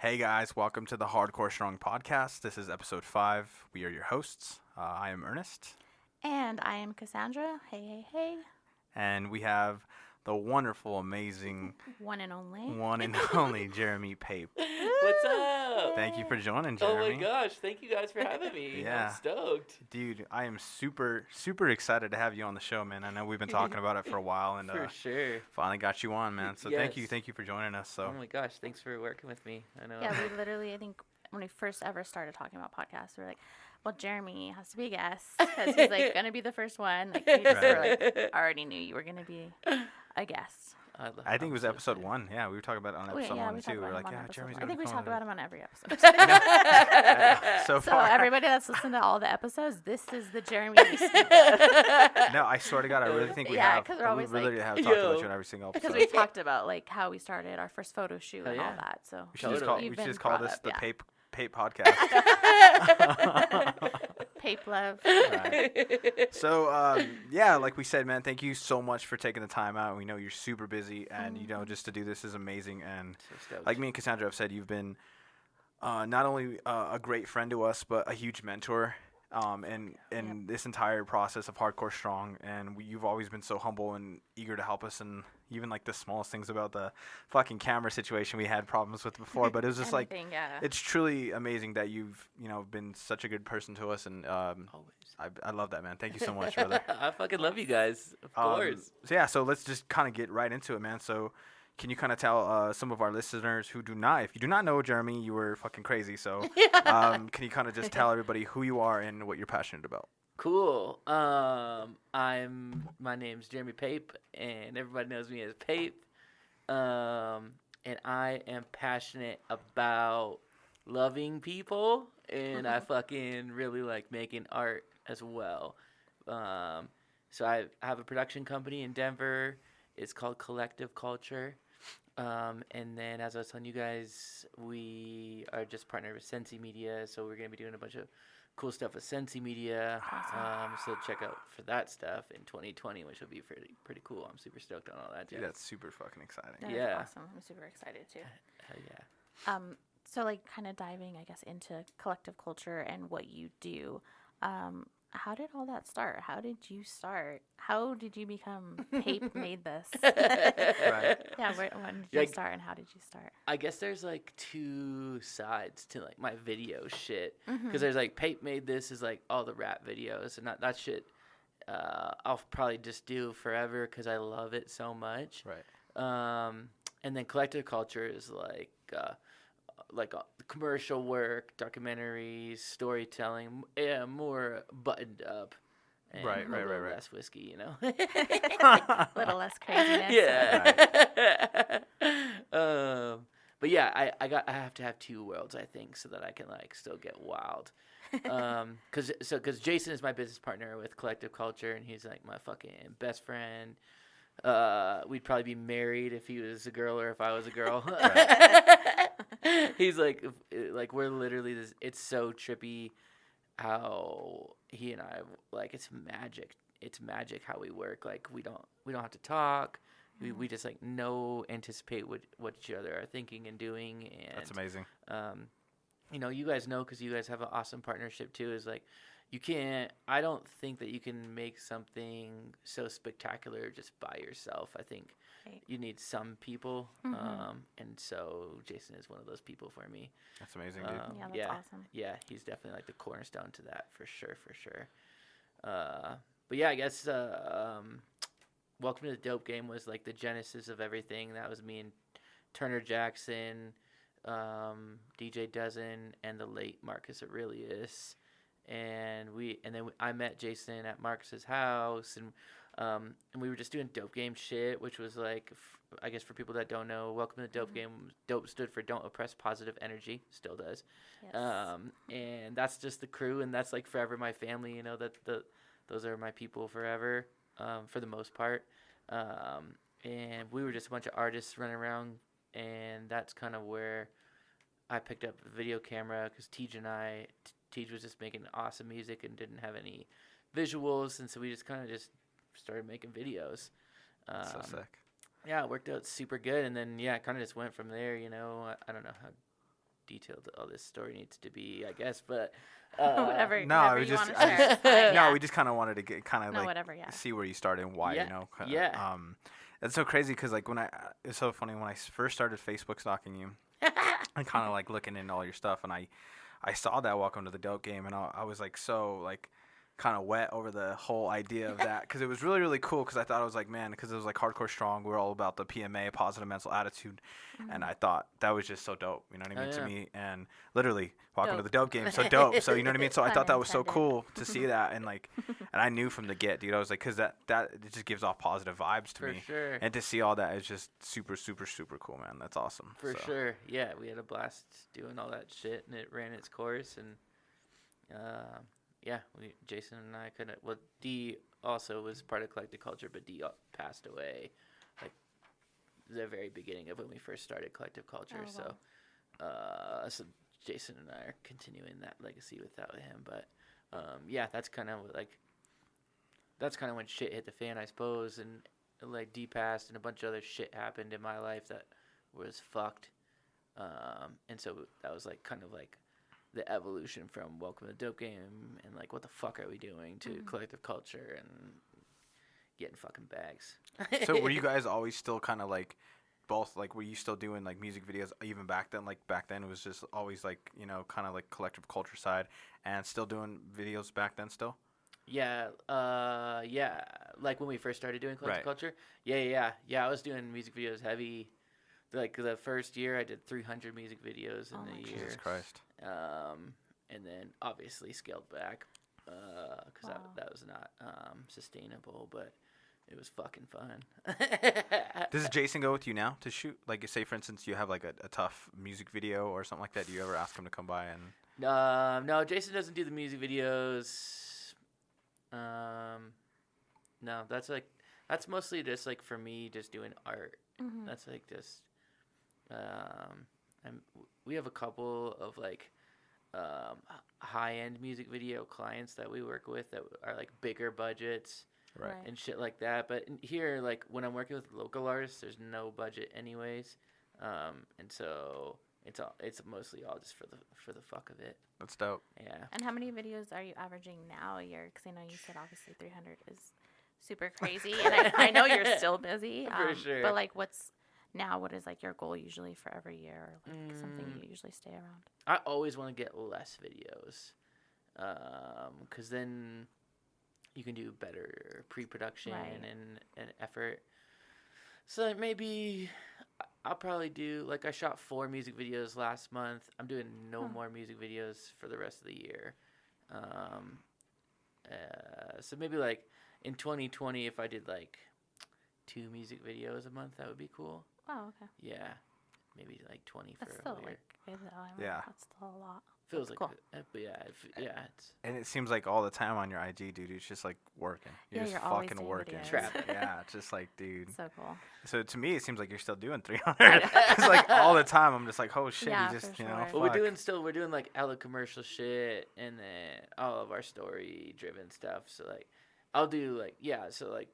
Hey guys, welcome to the Hardcore Strong podcast. This is episode 5. We are your hosts. I am Ernest. And I am Cassandra. Hey, hey, hey. And we have the wonderful, amazing, one and only Jeremy Pape. What's up? Thank you for joining, Jeremy. Oh my gosh, thank you guys for having me. Yeah. I'm stoked. Dude, I am super excited to have you on the show, man. I know we've been talking about it for a while and For sure. finally got you on, man. So Yes. thank you for joining us. So Oh my gosh, thanks for working with me. I know. Yeah, we literally, I think, when we first ever started talking about podcasts, we were like, well, Jeremy has to be a guest because he's, like, going to be the first one. Like, we just were, like, already knew you were going to be a guest. I think it was episode 1. Yeah, we were talking about it on episode 1 we too. We were like, yeah, Jeremy's I think we talk about him on every episode. so So far. everybody that's listened to all the episodes, this is the Jeremy we speak of. No, I swear to God, I really think we Yeah, have. 'cause we're always we really like, have talked about yo. you in every single episode. Because we talked about, like, how we started our first photo shoot Oh, and all yeah. that. So We should just call this the Pape podcast. Pape love. Right. So, yeah, like we said, man, thank you so much for taking the time out. We know you're super busy, and, you know, just to do this is amazing. And So stoked. like me and Cassandra have said, you've been not only a great friend to us, but a huge mentor in this entire process of Hardcore Strong. And you've always been so humble and eager to help us, and even like the smallest things about the fucking camera situation we had problems with before. But it was just like, it's truly amazing that you've, you know, been such a good person to us. And Always. I love that, man. Thank you so much, brother. I fucking love you guys. Of course. So yeah, so let's just kind of get right into it, man. So can you kind of tell some of our listeners who do not, if you do not know Jeremy, you were fucking crazy. So can you kind of just tell everybody who you are and what you're passionate about? Cool. My name's Jeremy Pape, and everybody knows me as Pape. And I am passionate about loving people, and I fucking really like making art as well. So I have a production company in Denver. It's called Collective Culture. And then, as I was telling you guys, we are just partnered with Sensi Media, so we're going to be doing a bunch of cool stuff with Sensi Media. So check out for that stuff in 2020, which will be pretty cool. I'm super stoked on all that. Dude, that's super fucking exciting. That Yeah. is awesome. I'm super excited too. Hell yeah. So like kind of diving, I guess, into collective culture and what you do. How did all that start? How did you start? How did you become Pape Made This? Right. Yeah, when did you start and how did you start? I guess there's like two sides to like my video shit, because there's like Pape Made This is like all the rap videos, and that shit I'll probably just do forever because I love it so much. Right. And then collective culture is like commercial work, documentaries, storytelling, more buttoned up. And Right. less whiskey, you know. A little less craziness. Yeah. But yeah, I have to have two worlds, I think, so that I can like still get wild. Cause Jason is my business partner with Collective Culture, and he's like my fucking best friend. We'd probably be married if he was a girl or if I was a girl. He's like we're literally this. It's so trippy how he and I like. It's magic. It's magic how we work. Like we don't have to talk. We just like anticipate what each other are thinking and doing. And That's amazing. You know, you guys know because you guys have an awesome partnership too. Is like you can't. I don't think that you can make something so spectacular just by yourself. I think you need some people, and so Jason is one of those people for me. That's amazing, dude. Yeah, that's awesome. Yeah, he's definitely like the cornerstone to that for sure. But yeah, I guess Welcome to the Dope Game was like the genesis of everything. That was me and Turner Jackson, DJ Dozen, and the late Marcus Aurelius. And then I met Jason at Marcus's house, and we were just doing dope game shit, which was like, I guess for people that don't know, Welcome to the Dope Game. Dope stood for Don't Oppress Positive Energy, still does. Yes. And that's just the crew, and that's like forever my family. You know that those are my people forever, for the most part. And we were just a bunch of artists running around, and that's kind of where I picked up a video camera because Tej was just making awesome music and didn't have any visuals, and so we just kind of just started making videos. So sick. Yeah, it worked out super good, and then it kind of just went from there. You know, I don't know how detailed all this story needs to be, I guess. But whatever. No, whatever we you just, want to share. It's fine, no, yeah. we just kind of wanted to get kind of No, like whatever, yeah. see where you started and why, Yeah, you know. yeah. It's so crazy because like it's so funny when I first started Facebook stalking you and kind of like looking into all your stuff, and I saw that Welcome to the Dope Game, and I was like so like kind of wet over the whole idea of that because it was really really cool because I thought it was like, man, because it was like hardcore strong, we're all about the PMA, positive mental attitude, and I thought that was just so dope, you know what I mean, to me, and literally Welcome to the Dope Game, so dope, so you know what I mean, so I thought that was so cool to see that, and like, and I knew from the get, dude, I was like, because that it just gives off positive vibes to For me, sure. and to see all that is just super super super cool, man. That's awesome. For sure. Yeah, we had a blast doing all that shit, and it ran its course, and yeah, Jason and I couldn't. Well, D also was part of Collective Culture, but D passed away like the very beginning of when we first started Collective Culture. Oh, wow. So Jason and I are continuing that legacy without him. But yeah, that's kind of when shit hit the fan, I suppose, and like D passed, and a bunch of other shit happened in my life that was fucked. And so that was like kind of like the evolution from Welcome to the Dope Game and like what the fuck are we doing to Collective Culture and getting fucking bags. So were you guys always still kind of like both, like were you still doing like music videos even back then? Like back then it was just always like, you know, kind of like Collective Culture side, and still doing videos back then still? Yeah, like when we first started doing Collective Right. Culture. Yeah, I was doing music videos heavy. Like the first year I did 300 music videos in Oh my the God. year. Jesus Christ. And then obviously scaled back because Wow. that was not sustainable, but it was fucking fun. Does Jason go with you now to shoot? Like, say for instance, you have like a tough music video or something like that. Do you ever ask him to come by and? No, Jason doesn't do the music videos. No, that's mostly just like for me, just doing art. Mhm. That's like just, and we have a couple of like high-end music video clients that we work with that are like bigger budgets Right. and shit like that. But here, like when I'm working with local artists, there's no budget anyways, and so it's mostly all just for the fuck of it. That's dope. Yeah. And how many videos are you averaging now a year? Because I know you said obviously 300 is super crazy, and I know you're still busy. For sure. But like, what is like your goal usually for every year, or like something you usually stay around? I always want to get less videos, because then you can do better pre-production Right. and effort. So like maybe I'll probably do, like I shot 4 music videos last month. I'm doing no more music videos for the rest of the year. So maybe like in 2020, if I did like 2 music videos a month, that would be cool. Oh, okay. Yeah, maybe like 20 That's for still a year. like good though. I mean, Yeah. that's still a lot. Feels That's like, cool. but yeah, it's And it seems like all the time on your IG, dude, it's just like working. You're Yeah, just you're always fucking doing working. videos. Trapping. Yeah, it's just like, dude. So cool. So to me, it seems like you're still doing 300. It's like all the time. I'm just like, oh shit, Yeah, you just, for you know, sure. Well, fuck. we're doing like hella commercial shit and then all of our story driven stuff. So like, I'll do like, so like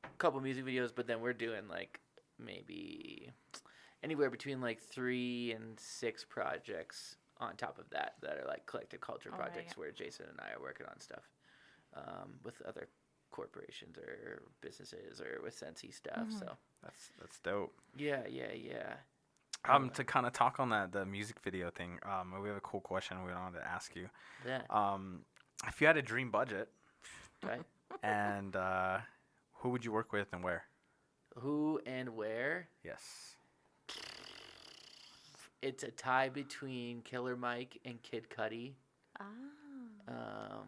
a couple music videos, but then we're doing like maybe anywhere between like 3 and 6 projects on top of that are like collective culture Oh, projects right. where Jason and I are working on stuff with other corporations or businesses or with Sensi stuff. Mhm. So That's dope. yeah. To kind of talk on the music video thing, we have a cool question we wanted to ask you. Yeah. If you had a dream budget, Right. and who would you work with and where? Who and where? Yes. It's a tie between Killer Mike and Kid Cudi. Ah.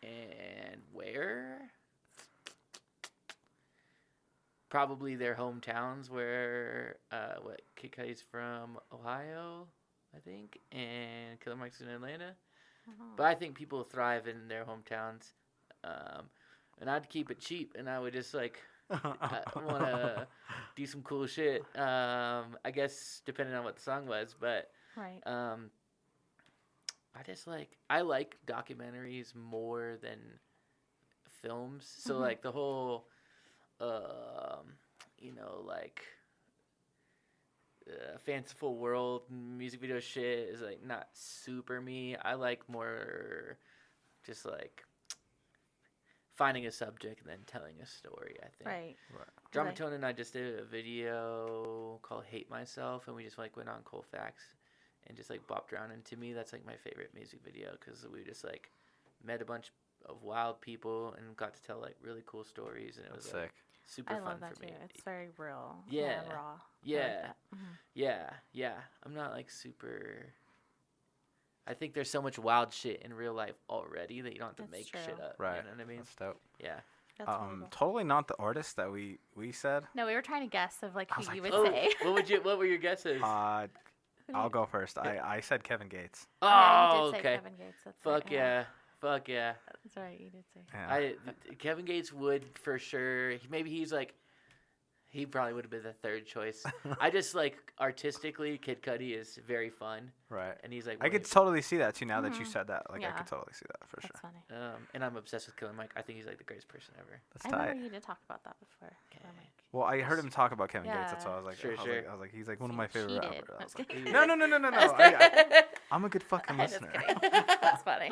And where? Probably their hometowns where Kid Cudi's from Ohio, I think, and Killer Mike's in Atlanta. But I think people thrive in their hometowns. And I'd keep it cheap, and I would just like I want to do some cool shit. I guess depending on what the song was, but Right. I like documentaries more than films. So like the whole, like fanciful world music video shit is like not super me. I like more just like finding a subject and then telling a story, I think. Right. Dramatone and I just did a video called Hate Myself, and we just like went on Colfax and just like bopped around. And to me, that's like my favorite music video because we just like met a bunch of wild people and got to tell like really cool stories, and it was That's like, sick. super I fun love that for too. me. It's very real. Yeah. Raw. I Yeah. like that. Mhm. Yeah. I'm not like super. I think there's so much wild shit in real life already that you don't have to That's make true. shit up. Right. You know what I mean? That's dope. Yeah. That's horrible. Totally not the artist that we said. No, we were trying to guess of like I who was you like, would say. What were your guesses? I'll go first. I said Kevin Gates. Oh, Yeah, you did say okay. Kevin Gates. That's Fuck right. yeah. Fuck yeah. That's right. You did say. Yeah. Kevin Gates would for sure. Maybe he's like, he probably would have been the third choice. I just like artistically, Kid Cudi is very fun, Right. and he's like. I could totally see that too. Now that you Mhm. said that, like I Yeah. could totally see that for That's sure. funny. And I'm obsessed with Killer Mike. I think he's like the greatest person ever. That's I tight. remember you did talk about that before. Killer Mike. Well, I heard him talk about Kevin Gates. Yeah. That's why I was like, Sure. I was like, he's like one of You my favorite cheated. rappers. I I'm was just like, kidding. no. I'm a good fucking I'm just listener. kidding. That's funny.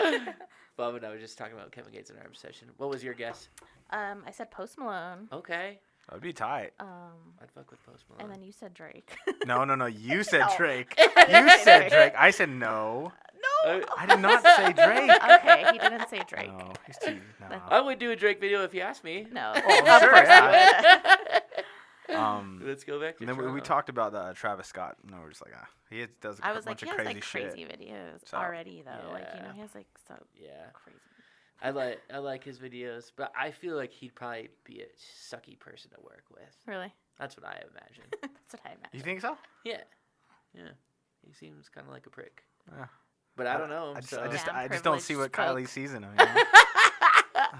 Bob and I were just talking about Kevin Gates in our obsession. What was your guess? I said Post Malone. Okay. That'd be tight. I'd fuck with Post Malone. And then you said Drake. No. You said No. Drake. You You said said Drake. Drake. I said no. No. I did not say Drake. Okay, he didn't say Drake. No, he's too. No. I would do a Drake video if you asked me. No. Oh, Of sure, course yeah. you would. Let's go back to And then we Toronto. talked about Travis Scott. No, we're just like, he does a I was like, bunch he of has crazy like shit. crazy videos So, already though. Like yeah. he has like so Yeah. crazy. I like his videos, but I feel like he'd probably be a sucky person to work with. Really? That's what I imagine. That's what I imagine. You think so? Yeah. He seems kind of like a prick. Yeah. But I don't know him, I just, so. I just, Yeah, I'm I just don't see what privileged Kylie folk. sees in him. You know?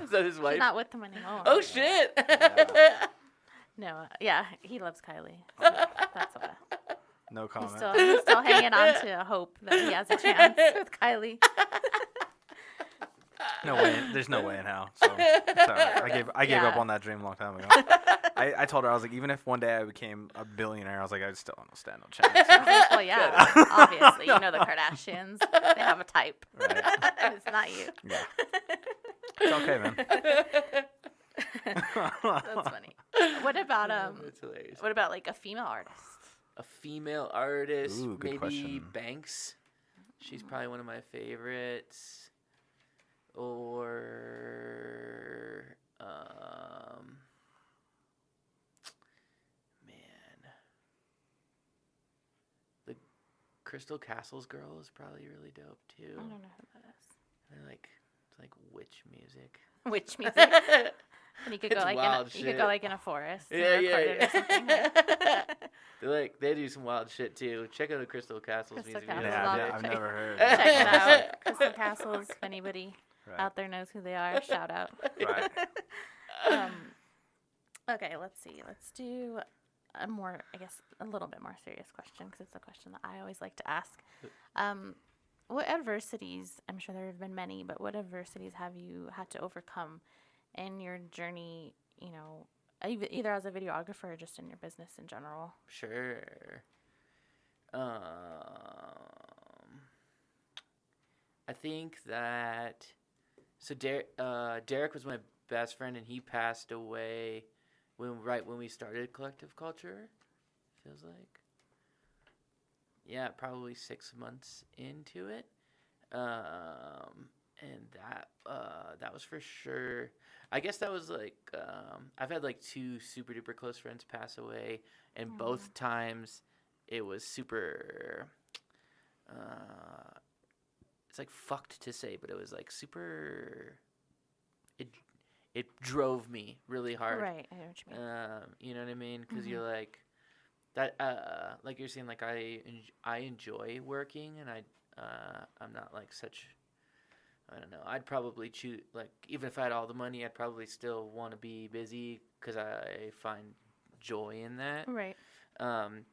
Is that his She's wife? not with him anymore. Oh shit! No, yeah, he loves Kylie. That's why. No comment. He's still hanging on to hope that he has a chance with Kylie. No way. There's no way in hell. So, sorry. I gave up Yeah. on that dream a long time ago. I told her, I was like, even if one day I became a billionaire, I was like, I still don't stand no chance. Well, yeah, obviously, you know the Kardashians. They have a type. Right. It's not you. Yeah. It's okay, man. That's funny. What about That's hilarious. What about like a female artist? A female artist, Ooh, good maybe question. Banks. She's probably one of my favorites. Or man, the Crystal Castles girl is probably really dope too. I don't know who that is. They're like it's like witch music. Which music? And you could It's go like wild you could shit. go like in a forest. And Yeah. record it or something. They do some wild shit too. Check out the Crystal Castles Crystal music Castles. video. Yeah, Castles. I've never heard. Check it That. out. Crystal Castles. If anybody Right. out there knows who they are, shout out. Right. Okay, let's see. Let's do a more, I guess, a little bit more serious question because it's a question that I always like to ask. What adversities, I'm sure there have been many, but what adversities have you had to overcome in your journey, you know, either as a videographer or just in your business in general? Sure. I think that Derek was my best friend, and he passed away right when we started Collective Culture. Feels like, yeah, probably 6 months into it, and that was for sure. I guess that was like I've had like 2 super duper close friends pass away, and both times it was super. It's like fucked to say, but it was like super. It drove me really hard. Right, I know what you mean. You know what I mean? Because you're like that. Like you're saying, like I enjoy working, and I'm not like such. I don't know. I'd probably choose, like, even if I had all the money, I'd probably still want to be busy because I find joy in that. Right. And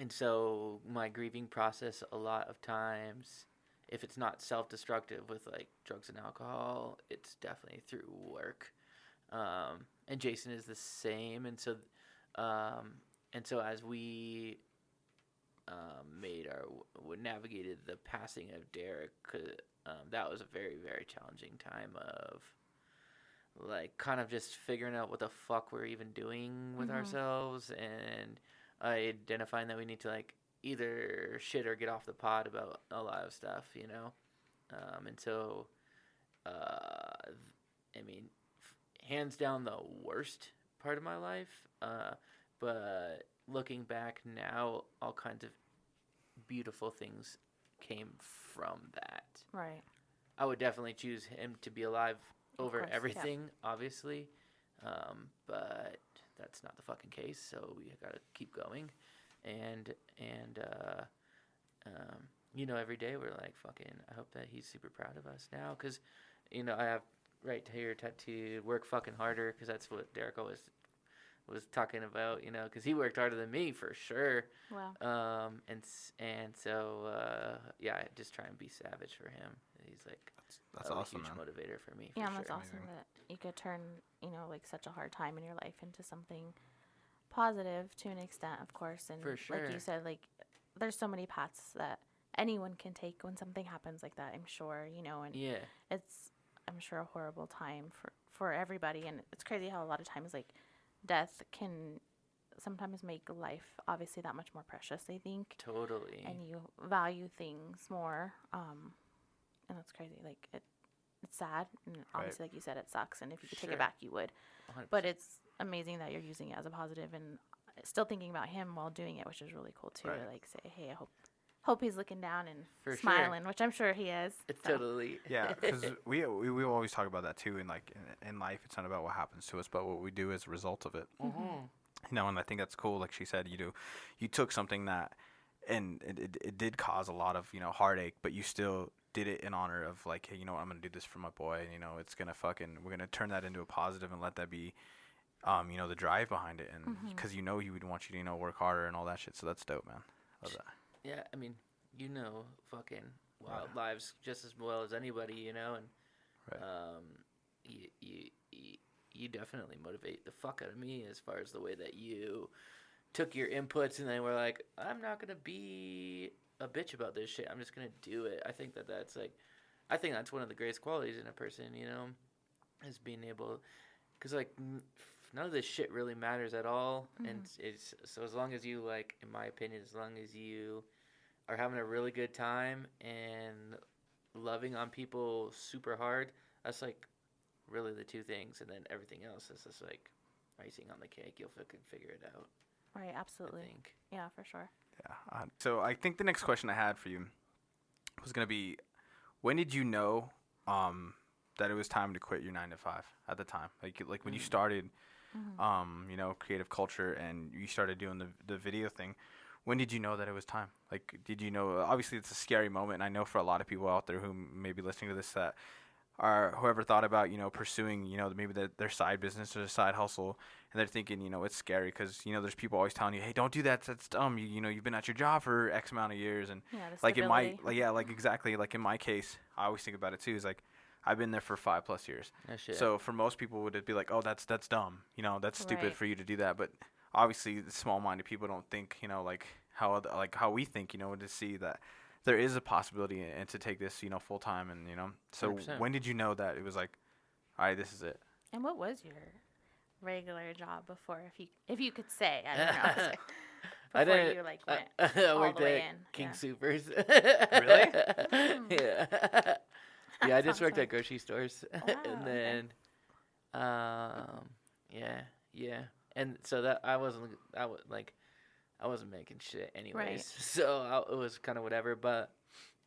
so my grieving process a lot of times, if it's not self-destructive with like drugs and alcohol, it's definitely through work. And Jason is the same. And so as we navigated the passing of Derek. 'Cause, that was a very, very challenging time of like kind of just figuring out what the fuck we're even doing with ourselves, and identifying that we need to like either shit or get off the pot about a lot of stuff, you know. And so, I mean, hands down the worst part of my life. But looking back now, all kinds of beautiful things came from that. Right. I would definitely choose him to be alive over course, everything, obviously. But that's not the fucking case, so we gotta keep going. And you know, every day we're like, fucking, I hope that he's super proud of us now. Because, you know, I have right here tattooed, work fucking harder, because that's what Derek always was talking about, you know, because he worked harder than me for sure. Wow. And so yeah, I just try and be savage for him. He's like that's a awesome, huge man. motivator for me. For Yeah, sure. that's awesome that you could turn, you know, like such a hard time in your life into something positive to an extent, of course. And For sure. like you said, like there's so many paths that anyone can take when something happens like that, I'm sure, you know, and Yeah. it's, I'm sure, a horrible time for everybody. And it's crazy how a lot of times like death can sometimes make life obviously that much more precious, I think. Totally. And you value things more. And that's crazy. Like it's sad, and obviously, like you said, it sucks. And if you could take Sure. it back, you would. 100%. But it's amazing that you're using it as a positive and still thinking about him while doing it, which is really cool too. Right. To like say, hey, I hope he's looking down and For sure. smiling, which I'm sure he is. It's so. totally. Yeah, because we always talk about that too. In like in life, it's not about what happens to us, but what we do as a result of it. Mm-hmm. You know, and I think that's cool. Like she said, you took something that, and it did cause a lot of, you know, heartache, but you still did it in honor of like, hey, you know what, I'm gonna do this for my boy. And, you know, we're gonna turn that into a positive and let that be, you know, the drive behind it, and because you know he would want you to, you know, work harder and all that shit. So that's dope, man. Love that. Yeah, I mean, you know, fucking wild lives just as well as anybody, you know, and you definitely motivate the fuck out of me as far as the way that you took your inputs and then were like, I'm not gonna be a bitch about this shit. I'm just gonna do it. I think that's like, I think that's one of the greatest qualities in a person, you know, is being able, because like none of this shit really matters at all, and it's so as long as you, like, in my opinion, as long as you are having a really good time and loving on people super hard, that's like really the two things, and then everything else is just like icing on the cake. You'll fucking figure it out. Right, I absolutely. think. Yeah, for sure. Yeah. So I think the next question I had for you was gonna be, when did you know that it was time to quit your 9 to 5 at the time? Like when you started, you know, creative culture, and you started doing the video thing. When did you know that it was time? Like, did you know? Obviously, it's a scary moment, and I know for a lot of people out there who may be listening to this that are whoever thought about, you know, pursuing, you know, maybe their side business or their side hustle, and they're thinking, you know, it's scary because, you know, there's people always telling you, hey, don't do that. That's dumb. You know, you've been at your job for X amount of years, and Yeah, the like it might, stability. like exactly, like in my case, I always think about it too. Is like, I've been there for 5+ years. Oh, shit. So for most people, would it be like, oh, that's dumb. You know, that's stupid Right. for you to do that. But obviously, the small-minded people don't think, you know, like how we think, you know, to see that there is a possibility and to take this, you know, full time, and, you know. So 100%. when did you know that it was like, all right, this is it? And what was your regular job before, if you could say? I don't know. I Before didn't. you like went I all worked the way at in. King Yeah. Supers. Really? Yeah. Yeah, I just Sounds worked fun. at grocery stores, Wow, and okay. then, yeah, and so that I wasn't making shit anyways, Right. so it was kind of whatever. But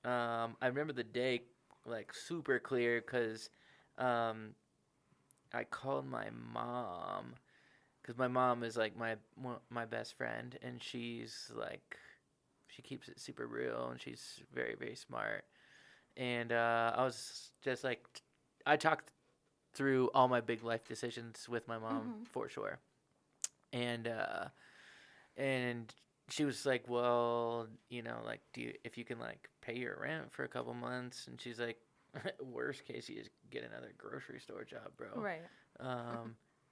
I remember the day like super clear because I called my mom. Because my mom is like my best friend, and she's like, she keeps it super real, and she's very, very smart. And I was just like, I talked through all my big life decisions with my mom for sure. And she was like, well, you know, like, if you can like pay your rent for a couple months, and she's like, worst case, you just get another grocery store job, bro. Right.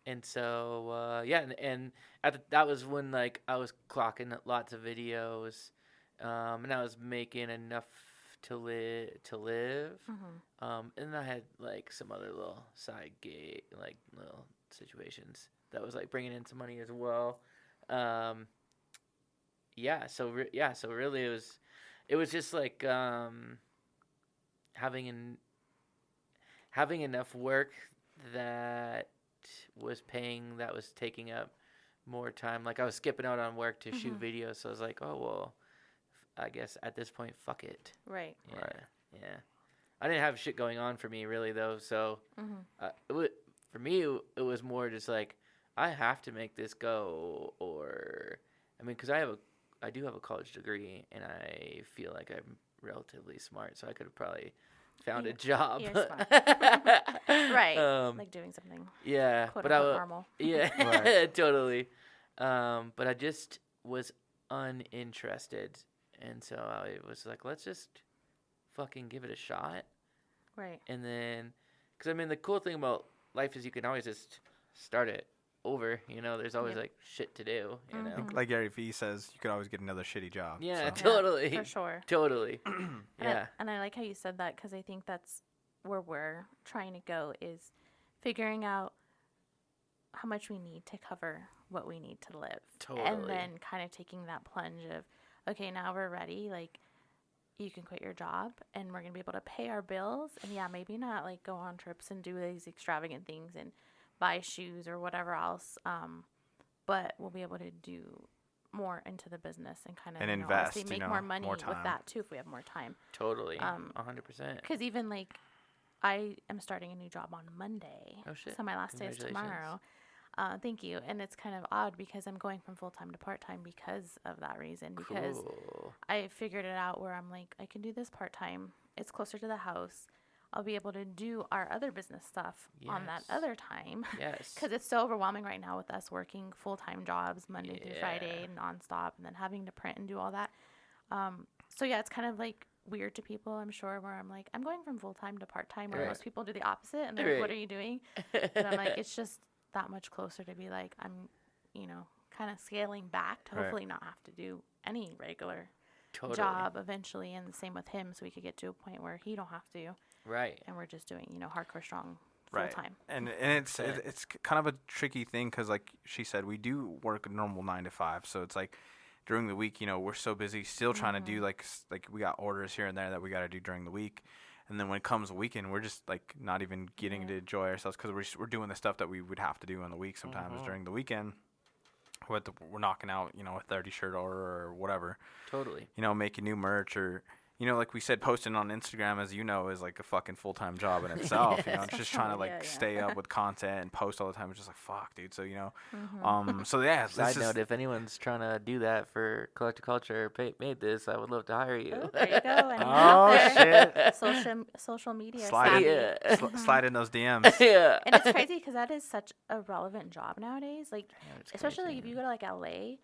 And so, yeah, and that was when, like, I was clocking lots of videos, and I was making enough to live. And then I had like some other little side gig, like little situations that was like bringing in some money as well. So really it was just like having enough work that was taking up more time. Like I was skipping out on work to shoot videos, so I was like, oh well, I guess at this point, fuck it. Right. Yeah. Right. Yeah. I didn't have shit going on for me really though, so for me it was more just like I have to make this go, or I mean, because I do have a college degree and I feel like I'm relatively smart, so I could have probably found a job. You're smart. Right. Like doing something. Yeah, quote but unquote normal. Yeah, Right. totally. But I just was uninterested, and so I was like, let's just fucking give it a shot. Right. And then, because I mean, the cool thing about life is you can always just start it over. You know, there's always like shit to do. You know, Like Gary Vee says, you could always get another shitty job. yeah, so. totally, For sure. totally. Yeah, And I like how you said that, because I think that's where we're trying to go, is figuring out how much we need to cover what we need to live. Totally. And then kind of taking that plunge of, okay, now we're ready. Like, you can quit your job and we're going to be able to pay our bills. And yeah, maybe not like go on trips and do these extravagant things and buy shoes or whatever else. But we'll be able to do more into the business and kind of And invest, honestly, make you know, more money more with time. that too if we have more time. totally, 100%. Because even like I am starting a new job on Monday. Oh shit! So my last day is tomorrow. Thank you. And it's kind of odd because I'm going from full-time to part-time because of that reason. Because Cool. I figured it out where I'm like, I can do this part-time. It's closer to the house. I'll be able to do our other business stuff on that Yes. other time. Yes. Because it's so overwhelming right now with us working full-time jobs Monday through Friday nonstop, and then having to print and do all that. So yeah, it's kind of like weird to people, I'm sure, where I'm like, I'm going from full-time to part-time, where most people do the opposite, and they're like, what are you doing? But I'm like, it's just that much closer to be like, I'm, you know, kind of scaling back to hopefully not have to do any regular job eventually, and the same with him, so we could get to a point where he don't have to. Right. And we're just doing, you know, hardcore strong full time. And it's kind of a tricky thing because, like she said, we do work a normal 9 to 5. So it's like during the week, you know, we're so busy still trying to do like we got orders here and there that we got to do during the week. And then when it comes a weekend, we're just like not even getting to enjoy ourselves because we're doing the stuff that we would have to do on the week sometimes during the weekend. We're knocking out, you know, a 30 shirt order or whatever. Totally. You know, making new merch or, you know, like we said, posting on Instagram, as you know, is like a fucking full-time job in itself. You know, it's just trying to like stay up with content and post all the time. It's just like, fuck, dude. So, you know, so yeah. Side note, if anyone's trying to do that for Collector Culture, Pape Made This, I would love to hire you. Oh, there you go. And oh, shit. Social media. Slide in those DMs. Yeah. And it's crazy because that is such a relevant job nowadays. Like, especially like if you go to like LA,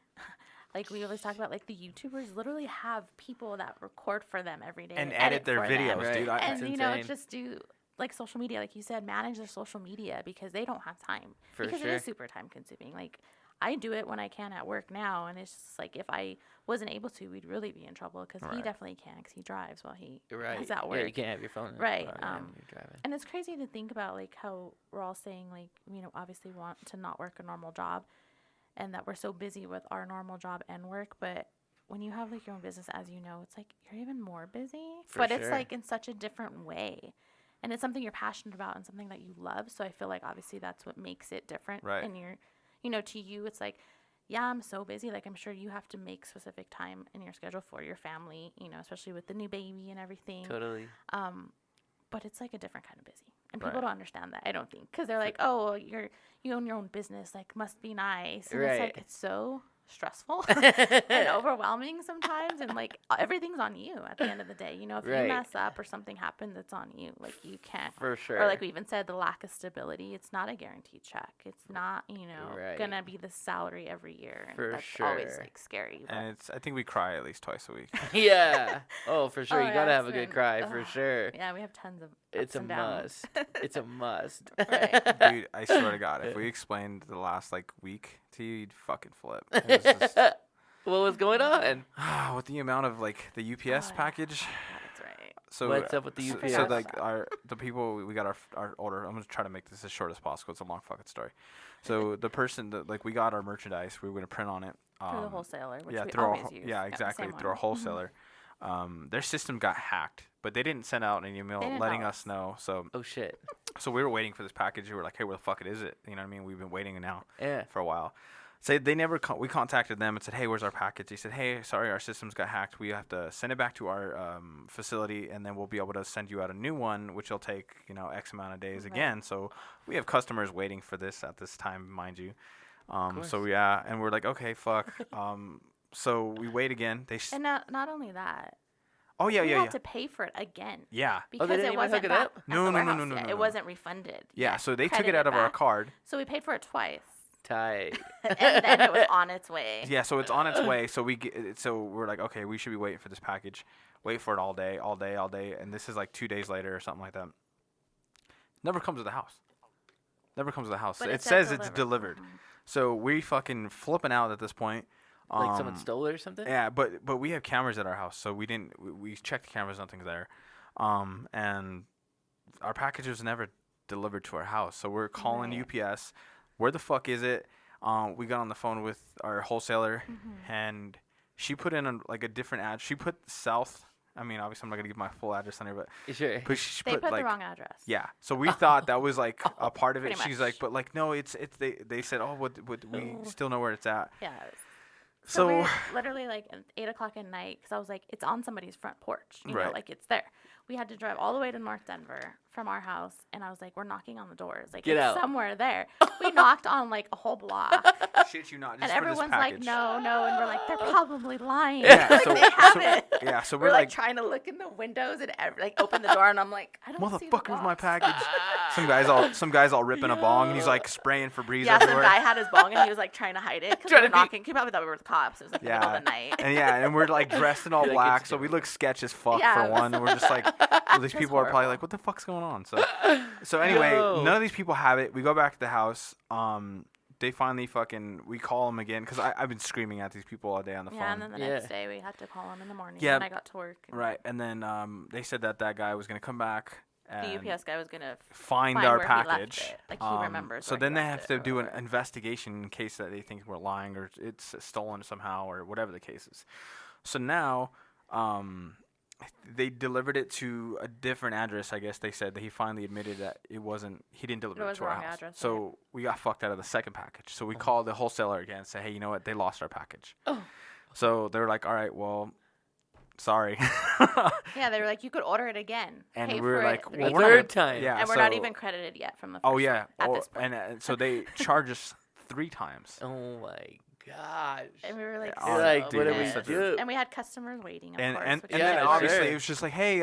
like we always talk about, like the YouTubers literally have people that record for them every day And edit their for them. videos, dude. And you know, insane. just do like social media, like you said, manage their social media because they don't have time. For because sure. it is super time consuming. Like I do it when I can at work now, and it's just like if I wasn't able to, we'd really be in trouble because he definitely can because he drives while he is at work. Yeah, you can't have your phone. Right. While you're driving. And it's crazy to think about like how we're all saying like, you know, obviously want to not work a normal job and that we're so busy with our normal job and work. But when you have like your own business, as you know, it's like you're even more busy, but it's like in such a different way. And it's something you're passionate about and something that you love. So I feel like obviously that's what makes it different. Right. And you're, you know, to you, it's like, yeah, I'm so busy. Like I'm sure you have to make specific time in your schedule for your family, you know, especially with the new baby and everything. Totally. But it's like a different kind of busy. And people don't understand that, I don't think. Because they're like, oh, you own your own business. Like, must be nice. And it's like, it's so stressful and overwhelming sometimes. And, like, everything's on you at the end of the day. You know, if you mess up or something happens, it's on you. Like, you can't. For sure. Or, like we even said, the lack of stability. It's not a guaranteed check. It's not, you know, going to be the salary every year. And For that's sure. always, like, scary. But. And I think we cry at least twice a week. Yeah. Oh, for sure. Oh, You got to yeah, have a good cry, for sure. Yeah, we have tons of It's ups a and downs. must. It's a must. Dude, I swear to God, if we explained the last like week to you, you'd fucking flip. It was just, What was going on? With the amount of like the UPS package. That's right. So What's up with the so- UPS? So like the people we got our order. I'm gonna try to make this as short as possible. It's a long fucking story. So the person that like we got our merchandise, we were gonna print on it. Through the wholesaler, which yeah, we through our always use. yeah, the exactly same through our one. wholesaler. Their system got hacked, but they didn't send out an email They didn't letting tell us us. know. So Oh shit. we were waiting for this package. We were like, hey, where the fuck is it? You know what I mean? We've been waiting now Yeah. for a while. So they never. We contacted them and said, hey, where's our package? They said, hey, sorry, our systems got hacked. We have to send it back to our facility, and then we'll be able to send you out a new one, which will take X amount of days Right. again. So we have customers waiting for this at this time, mind you. course. So yeah, and we're like, okay, fuck. So we wait again. And not only that, Oh yeah, we yeah, had yeah. to pay for it again Yeah. because they didn't it even hook wasn't it back up? at No, the no, no, warehouse no, yet. no, It no. wasn't refunded. Yeah, yet. so they took Credited it out of our back. card. So we paid for it twice, Tight. and then it was on its way. Yeah, so it's on its way. So we're like, okay, we should be waiting for this package. Wait for it all day, and this is like 2 days later or something like that. Never comes to the house. Never comes to the house. But It said says it's delivered. So we fucking flipping out at this point. Like someone stole it or something? Yeah, but we have cameras at our house, so we didn't. We checked the cameras, nothing's there, and our package was never delivered to our house. So we're calling Right. UPS. Where the fuck is it? We got on the phone with our wholesaler, and she put in a different ad. She put South. I mean, obviously, I'm not gonna give my full address on here, but Sure. she They put put like the wrong address. yeah. So we thought that was like a part of it. pretty She's much. like, but like no, it's they said, oh, what we still know where it's at. Yeah. It was. So we're literally like at 8:00 at night because I was like, it's on somebody's front porch. You know, Right. like it's there. We had to drive all the way to North Denver from our house, and I was like, we're knocking on the doors. Like, Get it's out. somewhere there. We knocked on like a whole block, shit you not, just and for this everyone's like, package. no, and we're like, they're probably lying. Yeah, like, so- they have so- it. Yeah, so We're we're like like, trying to look in the windows and open the door, and I'm like, I don't see the motherfucker's my box. package. Some guys all ripping a bong, and he's like spraying Febreze Yeah, some everywhere. guy had his bong and he was like trying to hide it because we Trying were to be- knocking. He probably thought we were the cops. It was like the middle Yeah. of the night. and we're like dressed in all You're like, black, it's so we different. look sketch as fuck Yeah, for it was- one. And we're just like, well, these It was people are probably horrible. like, what the fuck's going on? So anyway, Yo. none of these people have it. We go back to the house. They finally we call them again because I've been screaming at these people all day on the Yeah, and phone. then the Yeah. next day we had to call him in the morning Yeah. when I got to work. And Right, and then they said that guy was gonna come back The and UPS guy was gonna find find our where he left package. it. Like, he remembers So where then he they left have to it or do an whatever. investigation in case that they think we're lying or it's stolen somehow or whatever the case is. So now, they delivered it to a different address. I guess they said that he finally admitted that he didn't deliver It it was to the our wrong house. address, So we got fucked out of the second package. So we called the wholesaler again and said, hey, you know what? They lost our package. Oh. So they were like, all right, well, sorry. Yeah, they were like, you could order it again. And pay we were for like, it well, three we're not Third gonna- time. Yeah, and we're not so- even credited yet from the first Oh yeah, one at this point. and so they charge us 3 times. Oh my gosh. And we were like, Yeah, so You're like, what do we pissed. do? And we had customers waiting, of And course. and, which and is then Yeah, obviously sure. it was just like, hey,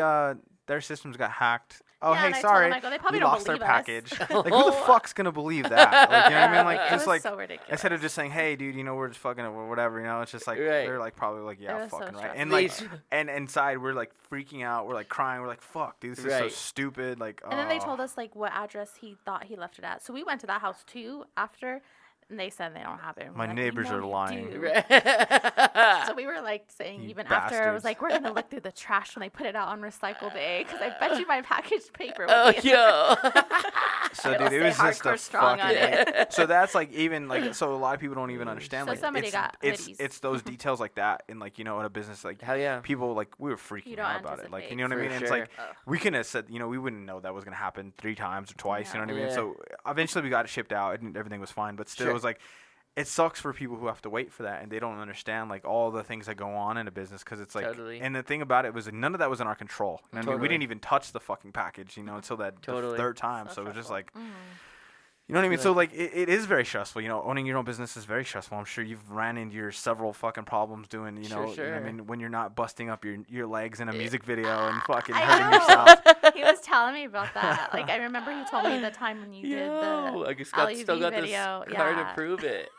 their systems got hacked. Oh, Yeah, hey, and I told sorry, them, I go, they probably we don't lost their believe us. package. Like, who the fuck's gonna believe that? Like, you know what I mean? Like, It just was like so ridiculous. instead of just saying, hey, dude, we're just fucking or whatever, it's just like Right. they're like probably like, yeah, was so fucking right. stressful. And like, These- and inside we're like freaking out, we're like crying, we're like, fuck, dude, this is so Right. stupid. Like, And then they oh. told us like what address he thought he left it at. So we went to that house too after, and they said they don't have it. And we're My like, "We neighbors know are you lying." do." Right. So we were like saying You even after, I was bastards. like, we're gonna look through the trash when they put it out on recycle day because I bet you my packaged paper. Will Oh, be in there. yo. So It'll dude, it say was just a hardcore strong on fucking. it. So that's like even like so a lot of people don't even understand So like somebody got hoodies. it's those details like that in like in a business like Hell yeah. people like we were freaking don't out about it like you know what I For mean and it's sure. like we couldn't have said we wouldn't know that was gonna happen 3 times or twice you know what I mean Yeah. so eventually we got it shipped out and everything was fine but still Sure. it was like it sucks for people who have to wait for that and they don't understand like all the things that go on in a business because it's like Totally. and the thing about it was like, none of that was in our control you know what I mean? We Totally. didn't even touch the fucking package until that the Totally. 3rd time So so it was just stressful. like you know what I mean? So like it is very stressful. Owning your own business is very stressful. I'm sure you've ran into your several fucking problems doing. You know what I Sure. mean, when you're not busting up your legs in a music video and fucking I hurting know. yourself. He was telling me about that. Like I remember he told me the time when you did Yo, the I just LUV still got video. this card Yeah. to prove it.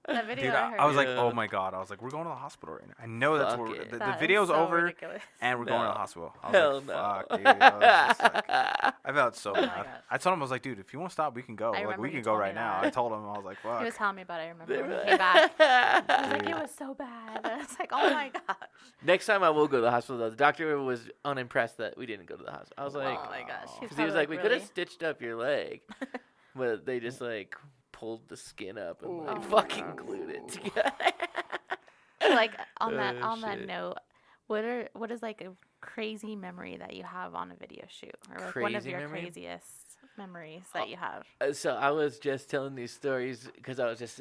That video Dude, I heard. I was like, Yeah. oh my god. I was like, we're going to the hospital right now. I know that's Fuck where it. the That is video's so over ridiculous. and we're going to No. the hospital. I was Hell like, no. fuck, dude. I was just like, I felt so Oh my bad. gosh. I told him, I was like, dude, if you want to stop, we can go. I Like, remember we you can go told me right now. that. I told him, I was like, fuck. He was telling me about it. I remember They when were he came back. He was like, Dude. it was so bad. I was like, oh my gosh. Next time I will go to the hospital, though. The doctor was unimpressed that we didn't go to the hospital. I was like, oh my gosh. He's because he was probably like, we could really? have stitched up your leg, but they just like pulled the skin up and like Oh my fucking God. glued it together. Like on Oh, that shit. note, what is like a crazy memory that you have on a video shoot, or like one of Crazy your memory? craziest memories that you have? So I was just telling these stories because I was just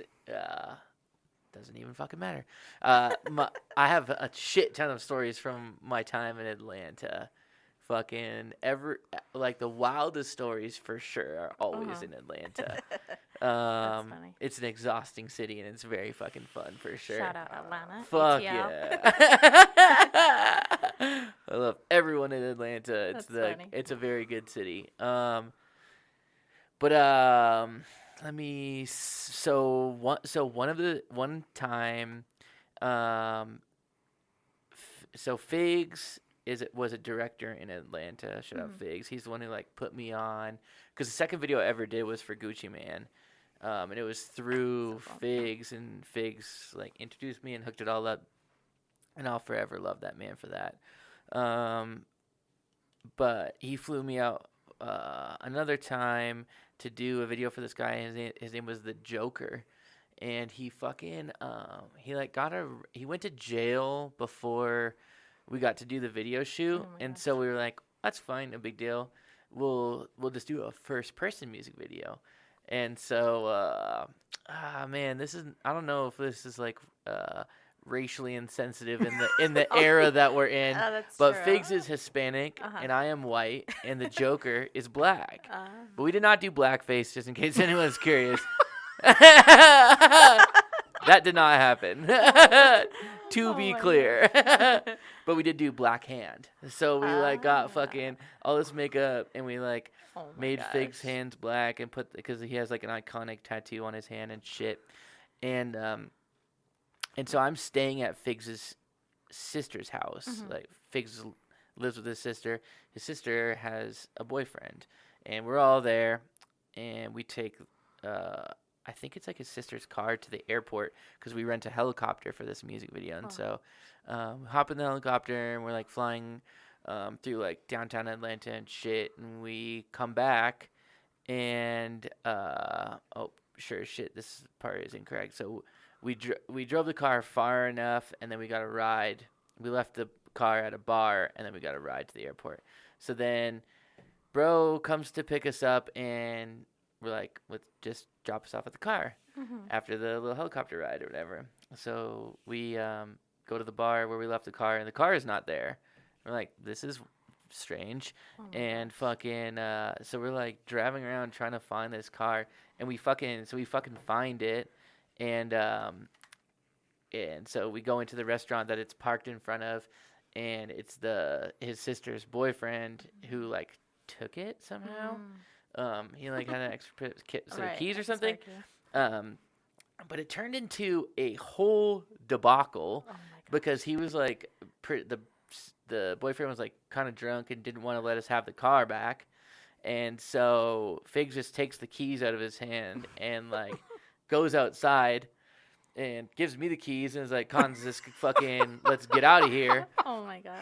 doesn't even fucking matter. I have a shit ton of stories from my time in Atlanta. Fucking like the wildest stories for sure are always Uh-huh. in Atlanta. funny. It's an exhausting city and it's very fucking fun for sure. Shout out Atlanta. Fuck ATL. yeah! I love everyone in Atlanta. It's That's funny. it's a very good city. Let me. One time, so Figs was a director in Atlanta. Shout out Figs. He's the one who like put me on because the second video I ever did was for Gucci Man. And it was through So cool. Figs, and Figs like introduced me and hooked it all up, and I'll forever love that man for that. But he flew me out another time to do a video for this guy. His name was the Joker, and he fucking he went to jail before we got to do the video shoot, Oh my and gosh. so we were like, that's fine, no big deal. We'll just do a first person music video. And so, man, I don't know if this is like racially insensitive in the era that we're in, Oh, that's but true. Figs is Hispanic Uh-huh. and I am white, and the Joker is black. Uh, But we did not do blackface, just in case anyone's curious. That did not happen. To Oh be my clear. But we did do black hand. So we like got Ah. fucking all this makeup, and we like oh my made Fig's gosh. hands black and because he has like an iconic tattoo on his hand and shit. And so I'm staying at Figs' sister's house. Mhm. Like Figs lives with his sister. His sister has a boyfriend, and we're all there, and we take I think it's like his sister's car to the airport because we rent a helicopter for this music video. And Oh. so hop in the helicopter, and we're like flying through like downtown Atlanta and shit, and we come back, and oh sure as shit, this part is incorrect. So we drove the car far enough, and then we got a ride. We left the car at a bar, and then we got a ride to the airport. So then bro comes to pick us up, and we're like, let's just drop us off at the car Mhm. after the little helicopter ride or whatever. So we go to the bar where we left the car, and the car is not there. We're like, this is strange. Oh my And gosh. fucking so we're like driving around trying to find this car, and we fucking find it, and so we go into the restaurant that it's parked in front of, and it's his sister's boyfriend who like took it somehow. He like had an extra set of keys or that's something. very cute. But it turned into a whole debacle Oh my because he was like, the boyfriend was like kind of drunk and didn't want to let us have the car back, and so Figs just takes the keys out of his hand and like goes outside and gives me the keys and is like, "Cons, this fucking let's get out of here." Oh my gosh.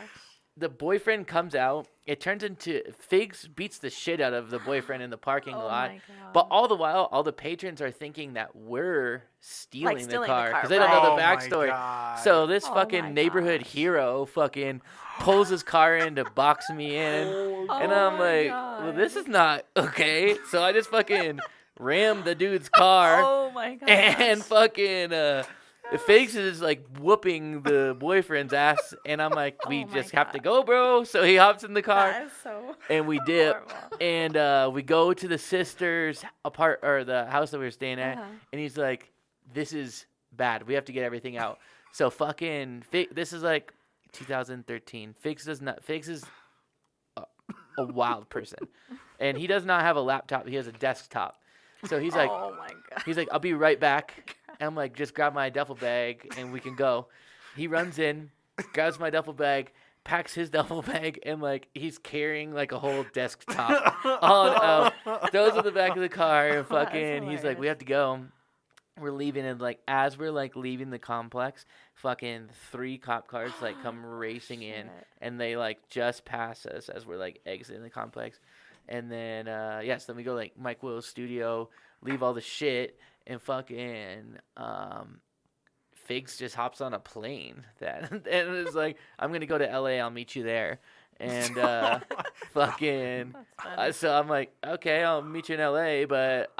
The boyfriend comes out. It turns into Figs beats the shit out of the boyfriend in the parking Oh lot. my God. But all the while, all the patrons are thinking that we're stealing, stealing the the car car, because they don't know Oh the my backstory. God. So this Oh fucking my neighborhood gosh. hero fucking pulls his car in to box me in, and Oh I'm my like, well, this God. is not okay. So I just fucking rammed the dude's car, Oh my god. and fucking Figs is like whooping the boyfriend's ass, and I'm like, we Oh my just have to God. go, bro. So he hops in the car, That is so and we dip, horrible. and we go to the sister's the house that we were staying at, Uh-huh. and he's like, this is bad. We have to get everything out. So fucking this is like 2013. Figs is a wild person, and he does not have a laptop. He has a desktop. So he's like, oh my god. I'll be right back. And I'm like, just grab my duffel bag and we can go. He runs in, grabs my duffel bag, packs his duffel bag, and like he's carrying like a whole desktop on out. Throws in the back of the car and fucking he's like, we have to go. We're leaving, and like as we're like leaving the complex, fucking 3 cop cars like come racing in, and they like just pass us as we're like exiting the complex. And then so then we go like Mike Will's studio, leave all the shit, and fucking Figs just hops on a plane and it's like, I'm gonna go to LA, I'll meet you there. And fucking so I'm like, okay, I'll meet you in LA, but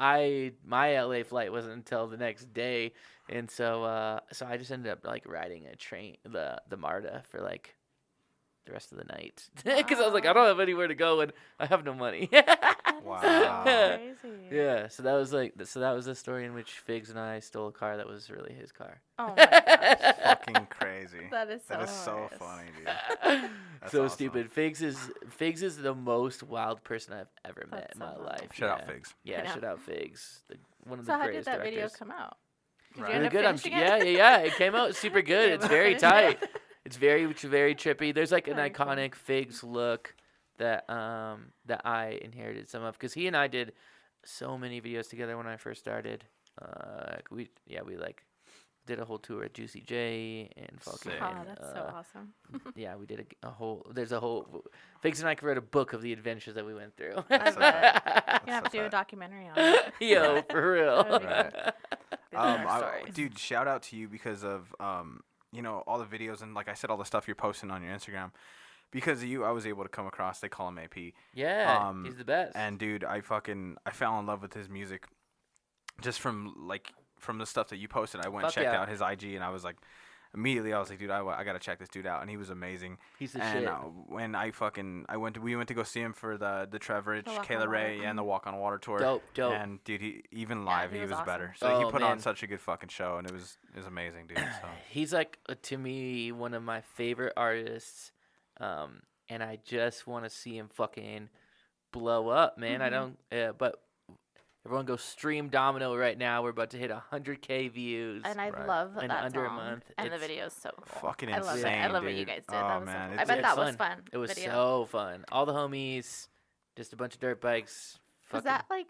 my LA flight wasn't until the next day. And so I just ended up like riding a train, the MARTA, for like the rest of the night, because I was like, I don't have anywhere to go and I have no money. Wow. Crazy. Yeah, so that was the story in which Figs and I stole a car that was really his car. Oh my gosh. Fucking crazy. That is so That is so hilarious. funny, dude. That's So awesome. stupid. Figs is the most wild person I've ever met That's in my so life. Shout out Figs. Yeah, I know. shout out Figs. One of So the how did greatest that directors. video come out? Did Right. you Really end good. up I'm finishing it? yeah. It came out super good. You It's able to very finish it? tight. It's very trippy. There's like an Very cool. iconic Figs look that I inherited some of, because he and I did so many videos together when I first started. We like did a whole tour at Juicy J and fucking. Sick. Oh, that's so awesome. Yeah, we did a whole. There's a whole. Figs and I wrote a book of the adventures that we went through. I so bet. tight. You have so to do a tight. documentary on it. Yo, for real. That would be Right. good. These are our stories. Dude, shout out to you because of all the videos and like I said, all the stuff you're posting on your Instagram. Because of you, I was able to come across TheyCallHimAP. Yeah, he's the best. And dude, I fell in love with his music, just from the stuff that you posted. I went and checked out his IG, and I was like, immediately I was like, dude, I gotta check this dude out, and he was amazing. He's the and shit. When we went to go see him for the Trev Rich, The Walk on Kayla Water. Ray, and the Walk on Water tour. Dope. And dude, he even live, he he was was awesome. better. So he Oh, put on man. such a good fucking show, and it was amazing, dude. So. He's like, to me, one of my favorite artists, and I just want to see him fucking blow up, man. I don't, but everyone go stream Domino right now. We're about to hit 100K views. And I Right. love In that under a song. month. And the It's video is so cool. fucking I love it. insane, I love what you dude. guys did. Oh, That was man, so cool. I it's- bet It's that was fun. fun. It was video. so fun. All the homies, just a bunch of dirt bikes. Was that like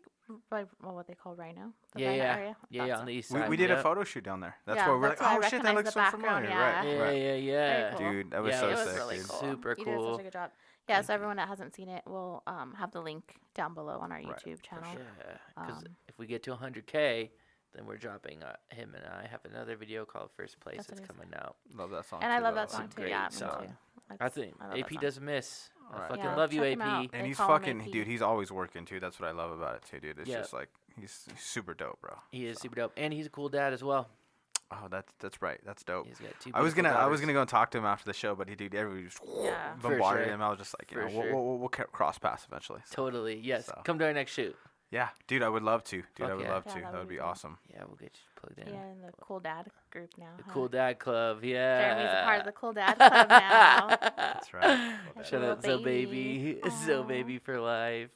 what they call Rhino? The Yeah, Rhino yeah. area? Yeah, Thought on so. the east We, side. we did a Yep. photo shoot down there. That's Yeah, why we're that's like, why I oh shit, that recognized looks the so background, familiar. yeah. Right, Yeah, right. yeah. Very cool. Dude, that was Yeah, so it It was sick, really dude. cool. Super You did cool. such a good job. Yeah, so everyone that hasn't seen it, we'll have the link down below on our YouTube channel. Yeah, because Um, if we get to 100K, then we're dropping him and I have another video called First Place That's that's what it is. coming out. Love that song. And I too, love though. that song It's a too. great Yeah, me song. too. I think love that AP song. doesn't miss. I Alright. fucking Yeah, love you, check him AP. out. And They he's call him fucking, AP. dude, he's always working too. That's what I love about it too, dude. It's Yeah. just like, he's super dope, bro. He is super dope, and he's a cool dad as well. Oh, that's right. That's dope. He's got 2 I was beautiful gonna daughters. go and talk to him after the show, but everybody just Yeah. For bombarded sure. him. I was just like, For we'll, sure. we'll cross paths eventually. So, Totally, yes. So. Come to our next shoot. yeah, dude, I would love to. Dude, Fuck I would yeah. love Yeah, to. that That would would be be cool. awesome. Yeah, we'll get you plugged in. Yeah, in the Cool Dad group now. The huh? Cool Dad Club, yeah. Jeremy's a part of the Cool Dad Club now. That's right. Like a Shout out little So Baby. So Aw. Baby for life.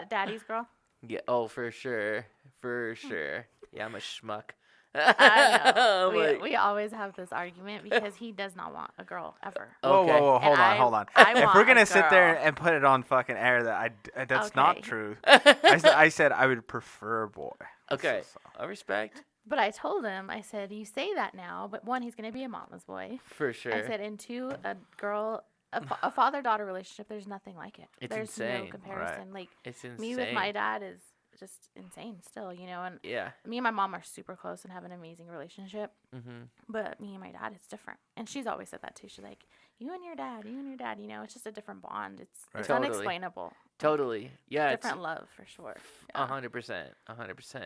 Daddy's girl. Yeah, oh, for sure. For sure. Yeah, I'm a schmuck. I know. I'm like, We always have this argument because he does not want a girl ever. Whoa, Okay. whoa, whoa, And hold on. I If want we're a gonna sit there girl. and put it on fucking air, that's Okay. not true. I said I would prefer a boy. okay, So- I respect. But I told him, I said, you say that now, but one, he's going to be a mama's boy. For sure. I said, and two, a girl, a father-daughter relationship, there's nothing like it. It's There's insane. no comparison. Like, It's insane. me with my dad is just insane still, you know, and Yeah. me and my mom are super close and have an amazing relationship. Mm-hmm. But me and my dad, it's different. And she's always said that too. She's like, you and your dad, you know, it's just a different bond. It's Totally. unexplainable. Totally. Yeah. Different love for sure. Yeah. 100%. 100%.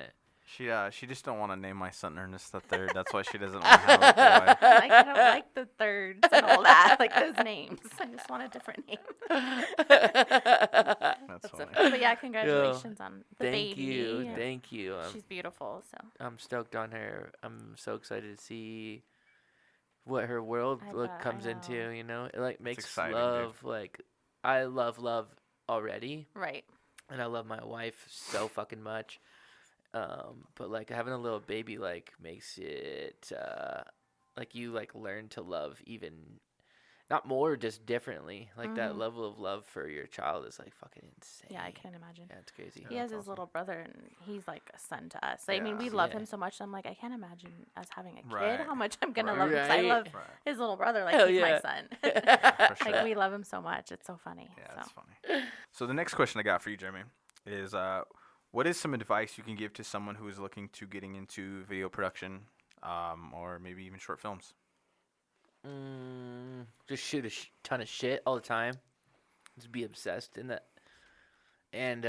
She just don't want to name my son Ernest the Third. That's why she doesn't want to have a boy. Like, I don't like the thirds and all that, like those names. I just want a different name. That's funny. But yeah, congratulations on the Thank baby. you. Yeah. Thank you. She's beautiful. So I'm stoked on her. I'm so excited to see what her world I look bet, I comes into, know. you know? It like makes exciting, dude. love like I love love already, right. and I love my wife so fucking much. But like having a little baby like makes it like you like learn to love even not more, just differently. Like that level of love for your child is like fucking insane. Yeah, I can't imagine. Yeah, it's crazy. He has his little brother, and he's like a son to us. I mean, we love him so much. I'm like, I can't imagine us having a kid. Right. How much I'm gonna Right. love him. 'Cause I love Right. his little brother like Hell he's yeah. my son. For sure. Like we love him so much. It's so funny. Yeah, so. that's funny. So the next question I got for you, Jeremy, is what is some advice you can give to someone who is looking to getting into video production, or maybe even short films? Just shoot a ton of shit all the time. Just be obsessed in that, and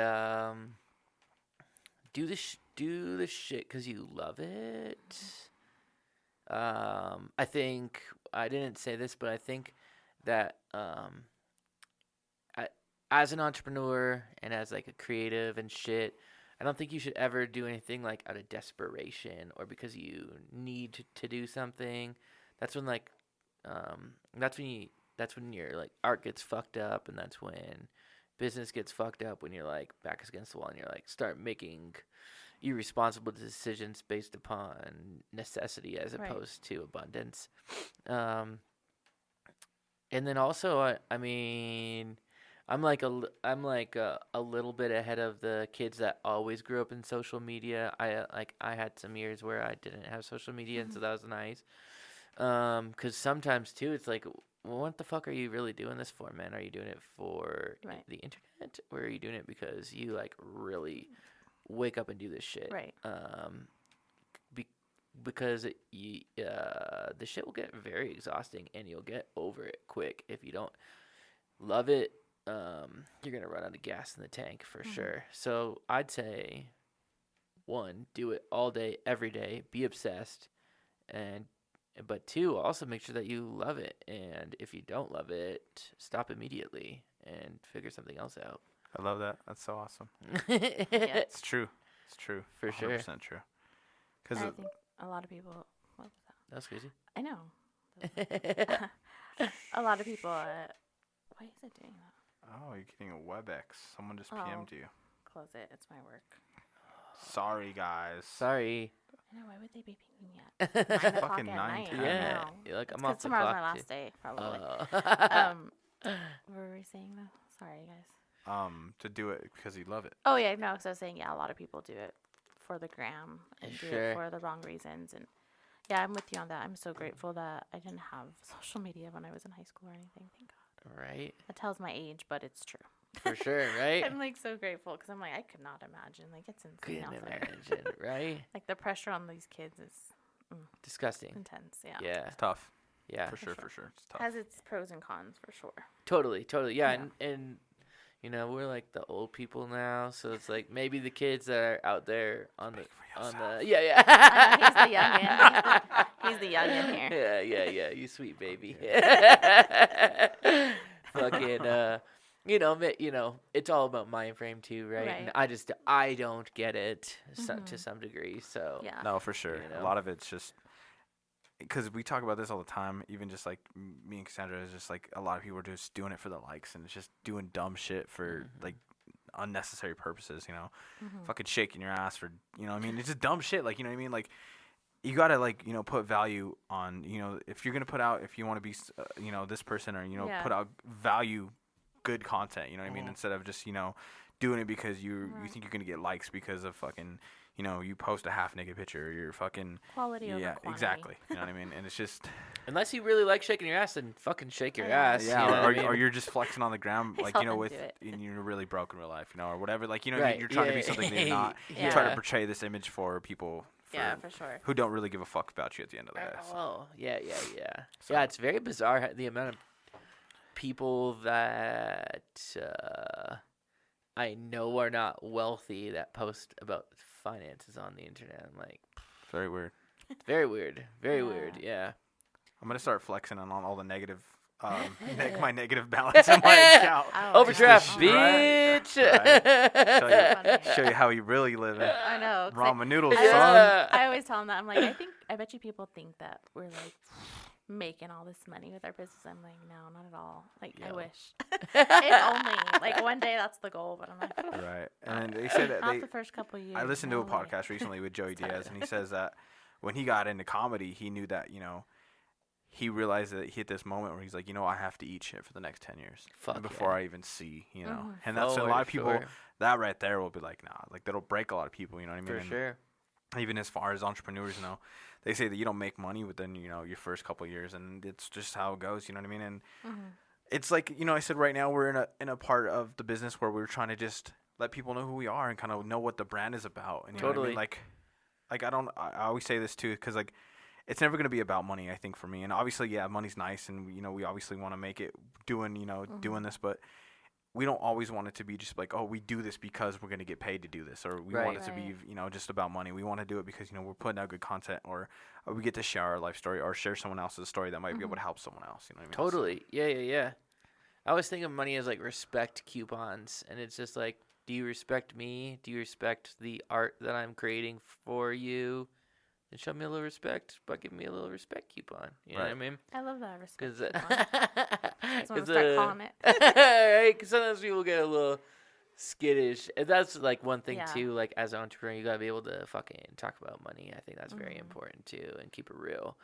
do the shit because you love it. I think I didn't say this, but I think that as an entrepreneur and as like a creative and shit, I don't think you should ever do anything like out of desperation or because you need to do something. That's when like that's when your like art gets fucked up, and that's when business gets fucked up, when you're like back against the wall and you're like start making irresponsible decisions based upon necessity as opposed to abundance. And then also I mean I'm like a little bit ahead of the kids that always grew up in social media. I had some years where I didn't have social media, and so that was nice. 'Cause sometimes too, it's like, well, what the fuck are you really doing this for, man? Are you doing it for the internet, or are you doing it because you like really wake up and do this shit? Right. Because the shit will get very exhausting, and you'll get over it quick if you don't love it. You're gonna run out of gas in the tank for sure. So I'd say, 1, do it all day, every day, be obsessed, but 2, also make sure that you love it. And if you don't love it, stop immediately and figure something else out. I love that. That's so awesome. Yeah. It's true. It's true. For sure. 100% true. I Because think a lot of people. What was that? That's crazy. I know. A lot of people. Why is it doing that? oh, you're getting a WebEx. Someone just PM'd you. Close it. It's my work. Sorry, guys. Sorry. I know. Why would they be pinging me at 9 o'clock Fucking at 9 night? times. I Yeah. know. You're like, I'm It's 'cause off the tomorrow's clock. my last day, probably. What were we saying though? Sorry, guys. To do it because you love it. Oh yeah, no. Because I was saying, yeah, a lot of people do it for the gram and do Sure. it for the wrong reasons. And yeah, I'm with you on that. I'm so grateful that I didn't have social media when I was in high school or anything. Thank God. Right. That tells my age, but it's true. For sure, right? I'm like so grateful because I'm like, I could not imagine. Like it's insane Couldn't out there. imagine, right? Like the pressure on these kids is Disgusting. intense. Yeah. Yeah. It's tough. Yeah. For sure. It's tough. Has its pros and cons for sure. Totally. Yeah, Yeah. and you know, we're like the old people now, so it's like maybe the kids that are out there on the yeah. I know, he's the youngin here. Yeah, you sweet baby. Fucking you know, it's all about mind frame too, right? And I don't get it to some degree, so Yeah. No, for sure. You know? A lot of it's just because we talk about this all the time. Even just like me and Cassandra is just like a lot of people are just doing it for the likes and it's just doing dumb shit for like unnecessary purposes. You know, fucking shaking your ass for what I mean. It's just dumb shit. Like you know what I mean. Like you gotta like put value on if you're gonna put out if you want to be this person or put out value, good content. You know what I mean. Instead of just doing it because you think you're gonna get likes because of fucking. You post a half naked picture, or you're fucking quality over quantity. exactly. You know what I mean? And it's just unless you really like shaking your ass, then fucking shake your ass. yeah. You know what I mean? Or you're just flexing on the ground, like Tell them with do it. and you're really broke in real life, or whatever. Like Right. you're trying to be something that you're not. Yeah. You try to portray this image for people. For sure. Who don't really give a fuck about you at the end of the day. So. Oh, yeah. So- Yeah, it's very bizarre the amount of people that I know are not wealthy that post about finances on the internet. I'm like, Very weird. it's very weird. Very Yeah. weird, yeah. I'm gonna start flexing on all the negative, my negative balance in my account. Overdraft, Just to bitch. Right. Show you how you really live. I know. 'cause Ramen noodles, Yeah. son. I always tell them that. I'm like, I bet you people think that we're like making all this money with our business. I'm like, no, not at all. Like, I Yeah. wish. If only. Like, one day that's the goal, but I'm like, Right. And they said that not the first couple of years. I listened to no a way. podcast recently with Joey Diaz, and he says that when he got into comedy, he knew that, he realized that he hit this moment where he's like, I have to eat shit for the next 10 years Fuck before yeah. I even see, Mhm. And that's a For lot of people, sure. that right there will be like, nah, like that'll break a lot of people, you know what I mean? For And sure. even as far as entrepreneurs, they say that you don't make money within, your first couple of years, and it's just how it goes, you know what I mean? And it's like, I said right now we're in a part of the business where we're trying to just let people know who we are and kind of know what the brand is about. And you know what I Totally. mean? Like I always say this too, because like it's never going to be about money, I think, for me. And obviously, yeah, money's nice, and we obviously want to make it doing this, but we don't always want it to be just like, oh, we do this because we're going to get paid to do this, or we want Right. it to be, just about money. We want to do it because, we're putting out good content, or we get to share our life story or share someone else's story that might be able to help someone else. You know what I mean? Totally. Yeah. I always think of money as like respect coupons, and it's just like, do you respect me? Do you respect the art that I'm creating for you? And show me a little respect by giving me a little respect coupon. You know what I mean? I love that respect. Because That's what I'm start calling it. right? 'Cause sometimes people get a little skittish, and that's like one thing Yeah. too. Like as an entrepreneur, you gotta be able to fucking talk about money. I think that's very important too, and keep it real.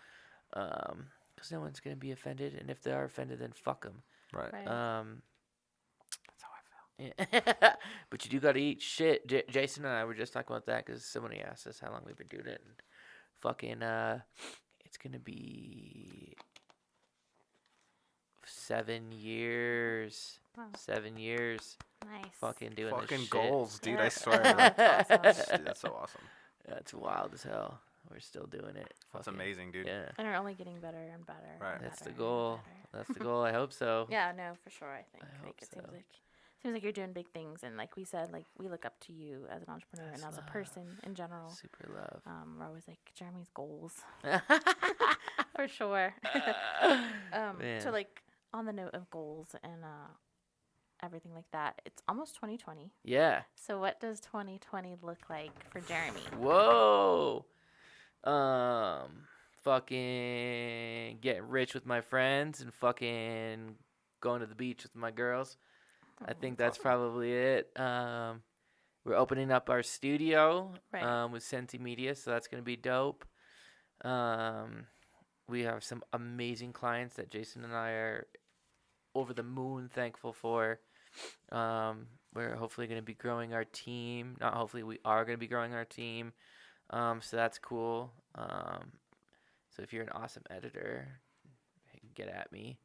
Because no one's gonna be offended, and if they are offended, then fuck them. Right. Right. That's how I feel. Yeah. But you do gotta eat shit. Jason and I were just talking about that because somebody asked us how long we've been doing it, and fucking it's gonna be 7 years. Wow. 7 years. Nice. Fucking doing this Fucking shit. goals, dude. Yeah. I swear. That's awesome. Dude, that's so awesome. That's wild as hell. We're still doing it. That's Fucking- amazing, dude. Yeah. And we're only getting better and better. and Right. That's the better and goal. better. That's the goal. I hope so. Yeah, no, for sure. I think I hope like it so. seems like you're doing big things, and like we said, like we look up to you as an entrepreneur That's and as a love. person in general. Super love. We're always like Jeremy's goals for sure. Man. So like on the note of goals and everything like that, it's almost 2020. Yeah. So what does 2020 look like for Jeremy? Whoa. Fucking getting rich with my friends and fucking going to the beach with my girls. I think that's probably it. We're opening up our studio Right. with Senti Media, so that's going to be dope. We have some amazing clients that Jason and I are over the moon thankful for. We're hopefully going to be growing our team. Not hopefully, we are going to be growing our team. So that's cool. So if you're an awesome editor, get at me.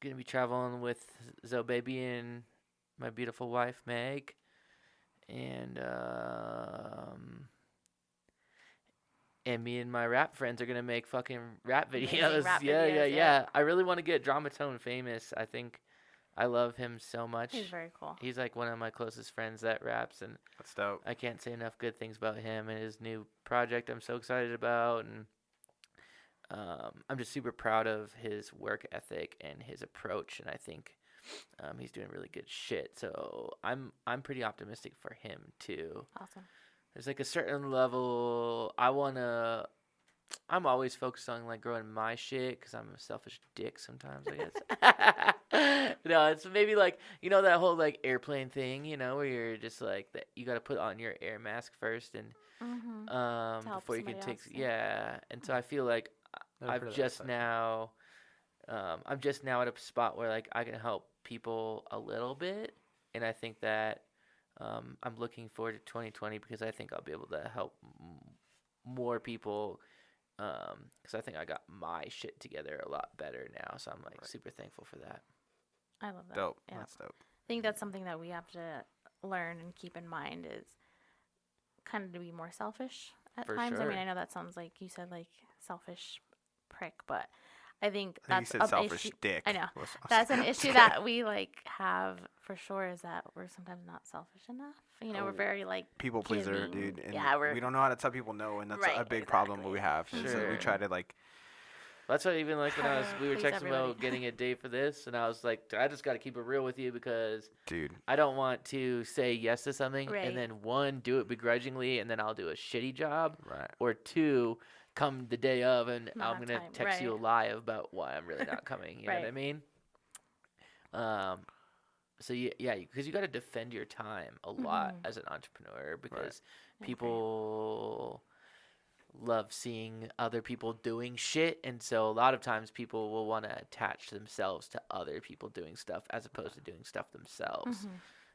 Gonna be traveling with Zoe Baby and my beautiful wife Meg, and me and my rap friends are gonna make fucking rap Amazing videos. rap Yeah. videos, I really want to get Dramatone famous. I think I love him so much. He's very cool. He's like one of my closest friends that raps, and That's dope. I can't say enough good things about him and his new project I'm so excited about. And I'm just super proud of his work ethic and his approach, and I think he's doing really good shit. So I'm pretty optimistic for him too. Awesome. There's like a certain level I'm always focused on like growing my shit because I'm a selfish dick sometimes, I guess. No, it's maybe like, that whole like airplane thing, where you're just like that you got to put on your air mask first and Mm-hmm. before you can somebody take else, yeah. And so I feel like Never heard I'm of that just side. now at a spot where like I can help people a little bit, and I think that I'm looking forward to 2020 because I think I'll be able to help more people because I think I got my shit together a lot better now, so I'm like super thankful for that. I love that. Dope. Yeah. That's dope. I think that's something that we have to learn and keep in mind is kind of to be more selfish at For times. I sure. mean, I know that sounds like you said like selfish prick, but I think I think that's you said an selfish issue. dick. I know. was- That's an issue that we like have for sure is that we're sometimes not selfish enough. We're Oh, very like people pleaser, giving. dude. And Yeah, we don't know how to tell people no, and that's Right, a big problem that we have. exactly. Is that we Sure. try to like, That's why even like when we were Please, texting everybody. about getting a date for this, and I was like, I just got to keep it real with you because dude, I don't want to say yes to something Right. and then one, do it begrudgingly, and then I'll do a shitty job, right? or two, come the day of, and Not I'm have gonna time, text you a right. lie about why I'm really not coming. You know what I Right. mean? So yeah, because you got to defend your time a lot Mhm. as an entrepreneur, because I agree. people love seeing other people doing shit, and so a lot of times people will want to attach themselves to other people doing stuff as opposed to doing stuff themselves.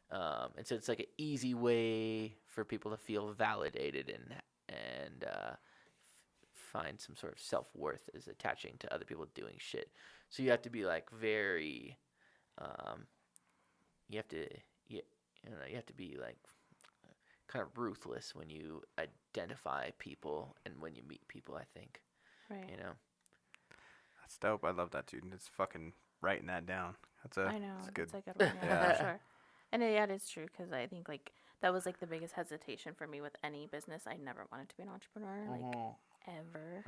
And so it's like an easy way for people to feel validated and find some sort of self-worth is attaching to other people doing shit. So you have to be like very you have to you have to be like kind of ruthless when you identify people and when you meet people, I think. Right. You know. That's dope. I love that, dude. It's fucking writing that down. I know. That's good. That's a good one. Yeah, Yeah. for sure. And yeah, it is true because I think like that was like the biggest hesitation for me with any business. I never wanted to be an entrepreneur, like ever.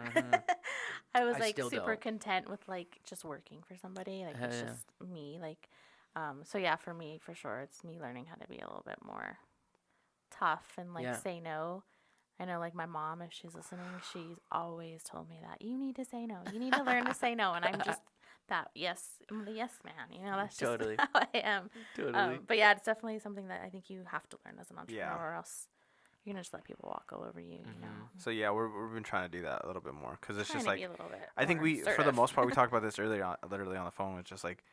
I was I like still super don't. content with like just working for somebody. Like it's Yeah. just me. Like, so yeah, for me, for sure, it's me learning how to be a little bit more tough and like Yeah. say no. I know, like my mom, if she's listening, she's always told me that you need to say no. You need to learn to say no, and I'm just that I'm the yes man. You know, that's just Totally. how I am. Totally. But yeah, it's definitely something that I think you have to learn as an entrepreneur, Yeah. or else you're gonna just let people walk all over you. You know, So yeah, we've been trying to do that a little bit more because it's trying just to like be a little bit. I think more for the assertive. most part we talked about this earlier on, literally on the phone. It's just like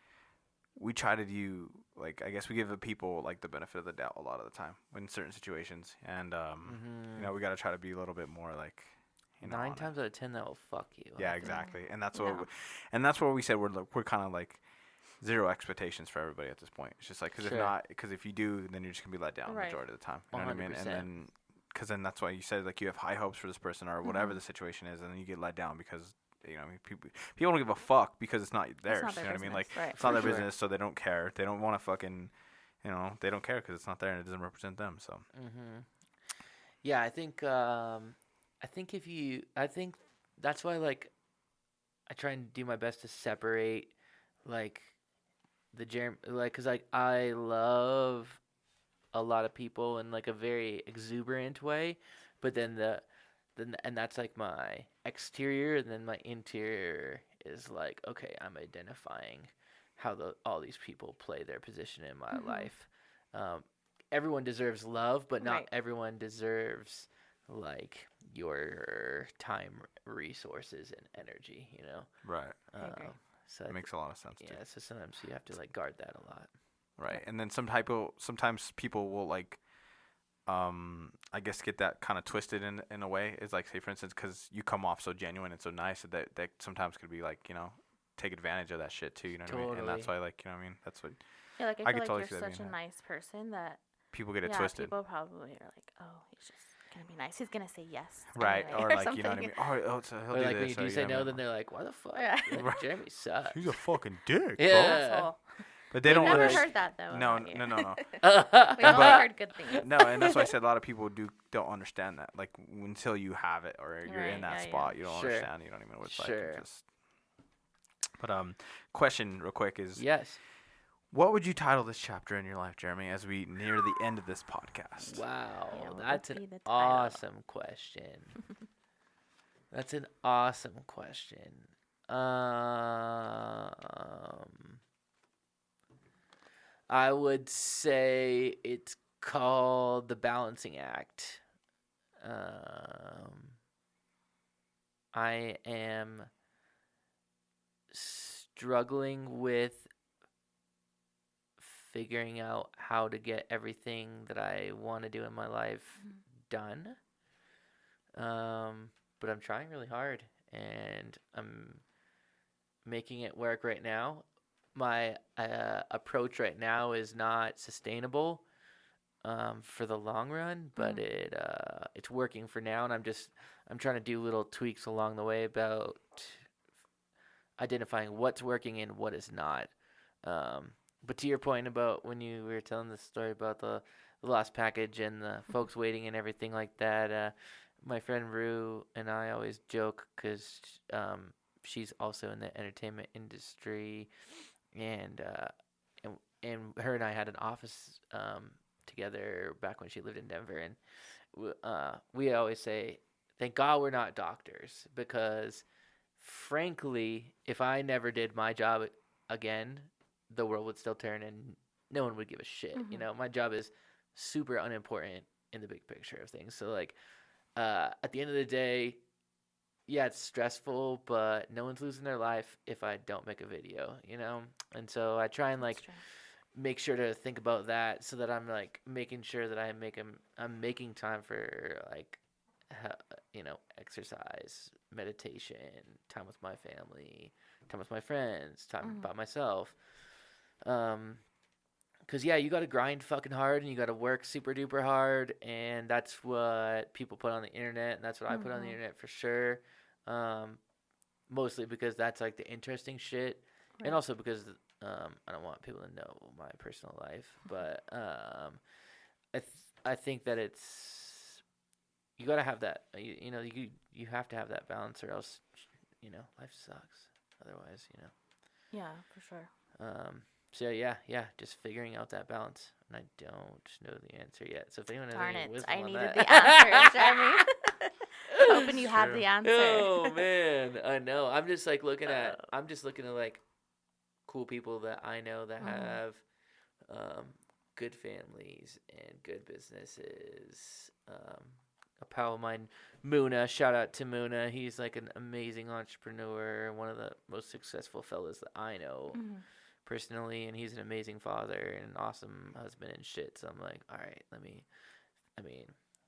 we try to do like I guess we give the people like the benefit of the doubt a lot of the time in certain situations, and you know we got to try to be a little bit more like you know 9 on it. times out of 10 that will fuck you. Yeah, I think. exactly, and that's No. what and that's what we said we're kind of like zero expectations for everybody at this point. It's just like Sure. because if you do, then you're just gonna be let down Right. majority of the time. You know what I mean? 100%. And then because then that's why you said like you have high hopes for this person or whatever the situation is, and then you get let down because you know I mean, people don't give a fuck because it's not theirs. not their You know what I mean? Like business, right. it's not For their sure. business, so they don't care. They don't want to fucking you know they don't care because it's not there and it doesn't represent them. So Yeah, I think I think that's why like I try and do my best to separate like cuz like I love a lot of people in like a very exuberant way, but then and that's like my exterior, and then my interior is like, okay, I'm identifying how all these people play their position in my life. Everyone deserves love, but not Right. everyone deserves like your time, resources, and energy. You know. right, I agree. So it makes a lot of sense. yeah. So sometimes you have to like guard that a lot. Right. And then sometimes people will like I guess get that kind of twisted in a way. It's like say for instance cuz you come off so genuine and so nice that sometimes could be like, you know, take advantage of that shit too, you know what I mean? And that's why like, you know what I mean? That's what Yeah, like I I feel could like totally you're see that such being a that. nice person that People get it yeah, twisted. people probably are like, oh, he's just gonna be nice. He's gonna say yes. Right. anyway," Or like, you know what I something. mean? Oh, so he'll Or do like when this. you or, do say know what I no, mean? then they're like, "Why the fuck? Yeah. Like, Jeremy sucks." He's a fucking dick, Yeah. bro. Asshole. But they We've don't never really heard that though. No, about you. no. We've only But- heard good things. No, and that's why I said a lot of people don't understand that. Like until you have it or you're Right, in that yeah, spot, you don't Sure. understand. You don't even know what it's like. Sure. It's just But question real quick is Yes. what would you title this chapter in your life, Jeremy, as we near the end of this podcast? Wow, Yeah, what that's would an be the title? awesome question. That's an awesome question. I would say it's called The Balancing Act. I am struggling with figuring out how to get everything that I want to do in my life done. But I'm trying really hard, and I'm making it work right now. My approach right now is not sustainable for the long run, but it's working for now, and I'm trying to do little tweaks along the way about identifying what's working and what is not. But to your point about when you were telling the story about the lost package and the folks waiting and everything like that, my friend Rue and I always joke because she's also in the entertainment industry, and her and I had an office together back when she lived in Denver, and we always say thank God we're not doctors, because frankly, if I never did my job again, the world would still turn and no one would give a shit. You know, my job is super unimportant in the big picture of things. So like, at the end of the day, yeah, it's stressful, but no one's losing their life if I don't make a video, you know? And so I try and like make sure to think about that, so that I'm like making sure that I'm making time for like, you know, exercise, meditation, time with my family, time with my friends, time about myself. Cause yeah, you gotta grind fucking hard and you gotta work super duper hard, and that's what people put on the internet, and that's what I put on the internet for sure. Mostly because that's like the interesting shit, and also because I don't want people to know my personal life, but I think that it's, you gotta have that, you know, you have to have that balance, or else, you know, life sucks otherwise, you know. Yeah, for sure. So yeah, just figuring out that balance, and I don't know the answer yet. So if anyone has Darn any it, wisdom I on needed that, the answer, Jeremy. Hoping you had the answer. Oh man, I know. I'm just like looking at like cool people that I know that have good families and good businesses. A pal of mine, Muna, shout out to Muna. He's like an amazing entrepreneur, one of the most successful fellas that I know personally, and he's an amazing father and an awesome husband and shit. So I'm like, all right,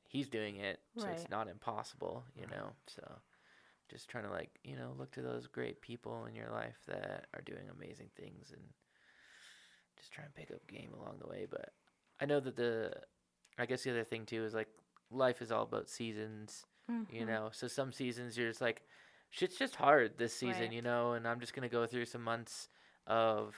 he's doing it, so it's not impossible, you know. So just trying to like, you know, look to those great people in your life that are doing amazing things, and just try and pick up game along the way. But I know that I guess the other thing too is like, life is all about seasons, you know. So some seasons you're just like, shit's just hard this season, you know, and I'm just gonna go through some months of,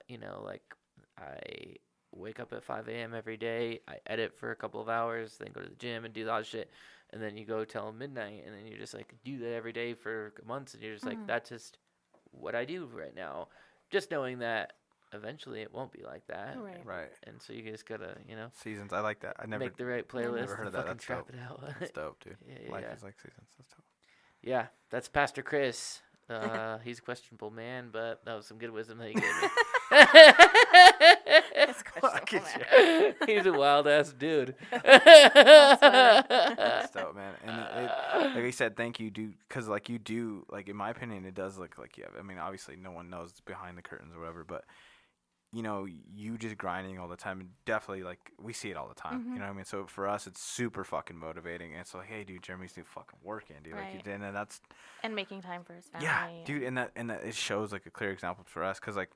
you know, like I wake up at 5 a.m. every day, I edit for a couple of hours, then go to the gym and do all that shit, and then you go till midnight, and then you just like do that every day for months, and you're just like, that's just what I do right now, just knowing that eventually it won't be like that, Right. and so you just gotta, you know, Seasons. I like that. I never make the right playlist. never heard of that. That's trap dope. it out. That's dope, dude. Yeah, Life is like seasons. That's dope. Yeah, that's Pastor Chris. He's a questionable man, but that was some good wisdom that he gave me. It's questionable, man. He's a wild ass dude. That's dope, man. And like I said, thank you, dude, because like you do, like in my opinion, it does look like you have. I mean, obviously, no one knows behind the curtains or whatever, but you know, you just grinding all the time, and definitely like we see it all the time. You know what I mean? So for us, it's super fucking motivating. And it's like, hey, dude, Jeremy's doing fucking working, dude. Like you did, and that's and making time for his family. yeah, dude. And that it shows like a clear example for us, because like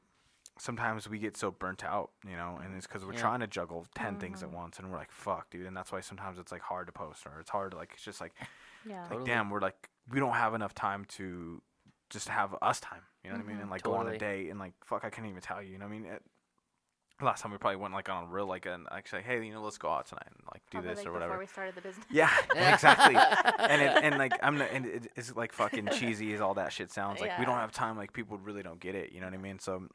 sometimes we get so burnt out, you know, and it's because we're trying to juggle 10 things at once, and we're like, fuck, dude. And that's why sometimes it's like hard to post, or it's hard to like, it's just like, like damn, we're like, we don't have enough time to just have us time, you know what I mean? And like go on a date, and like, fuck, I can't even tell you, you know what I mean? Last time we probably went like on a real like an actually, hey, you know, let's go out tonight and like do this or whatever. Before we started the business. Yeah, exactly. and like and it's like fucking cheesy as all that shit sounds. Like we don't have time. Like people really don't get it. You know what I mean? So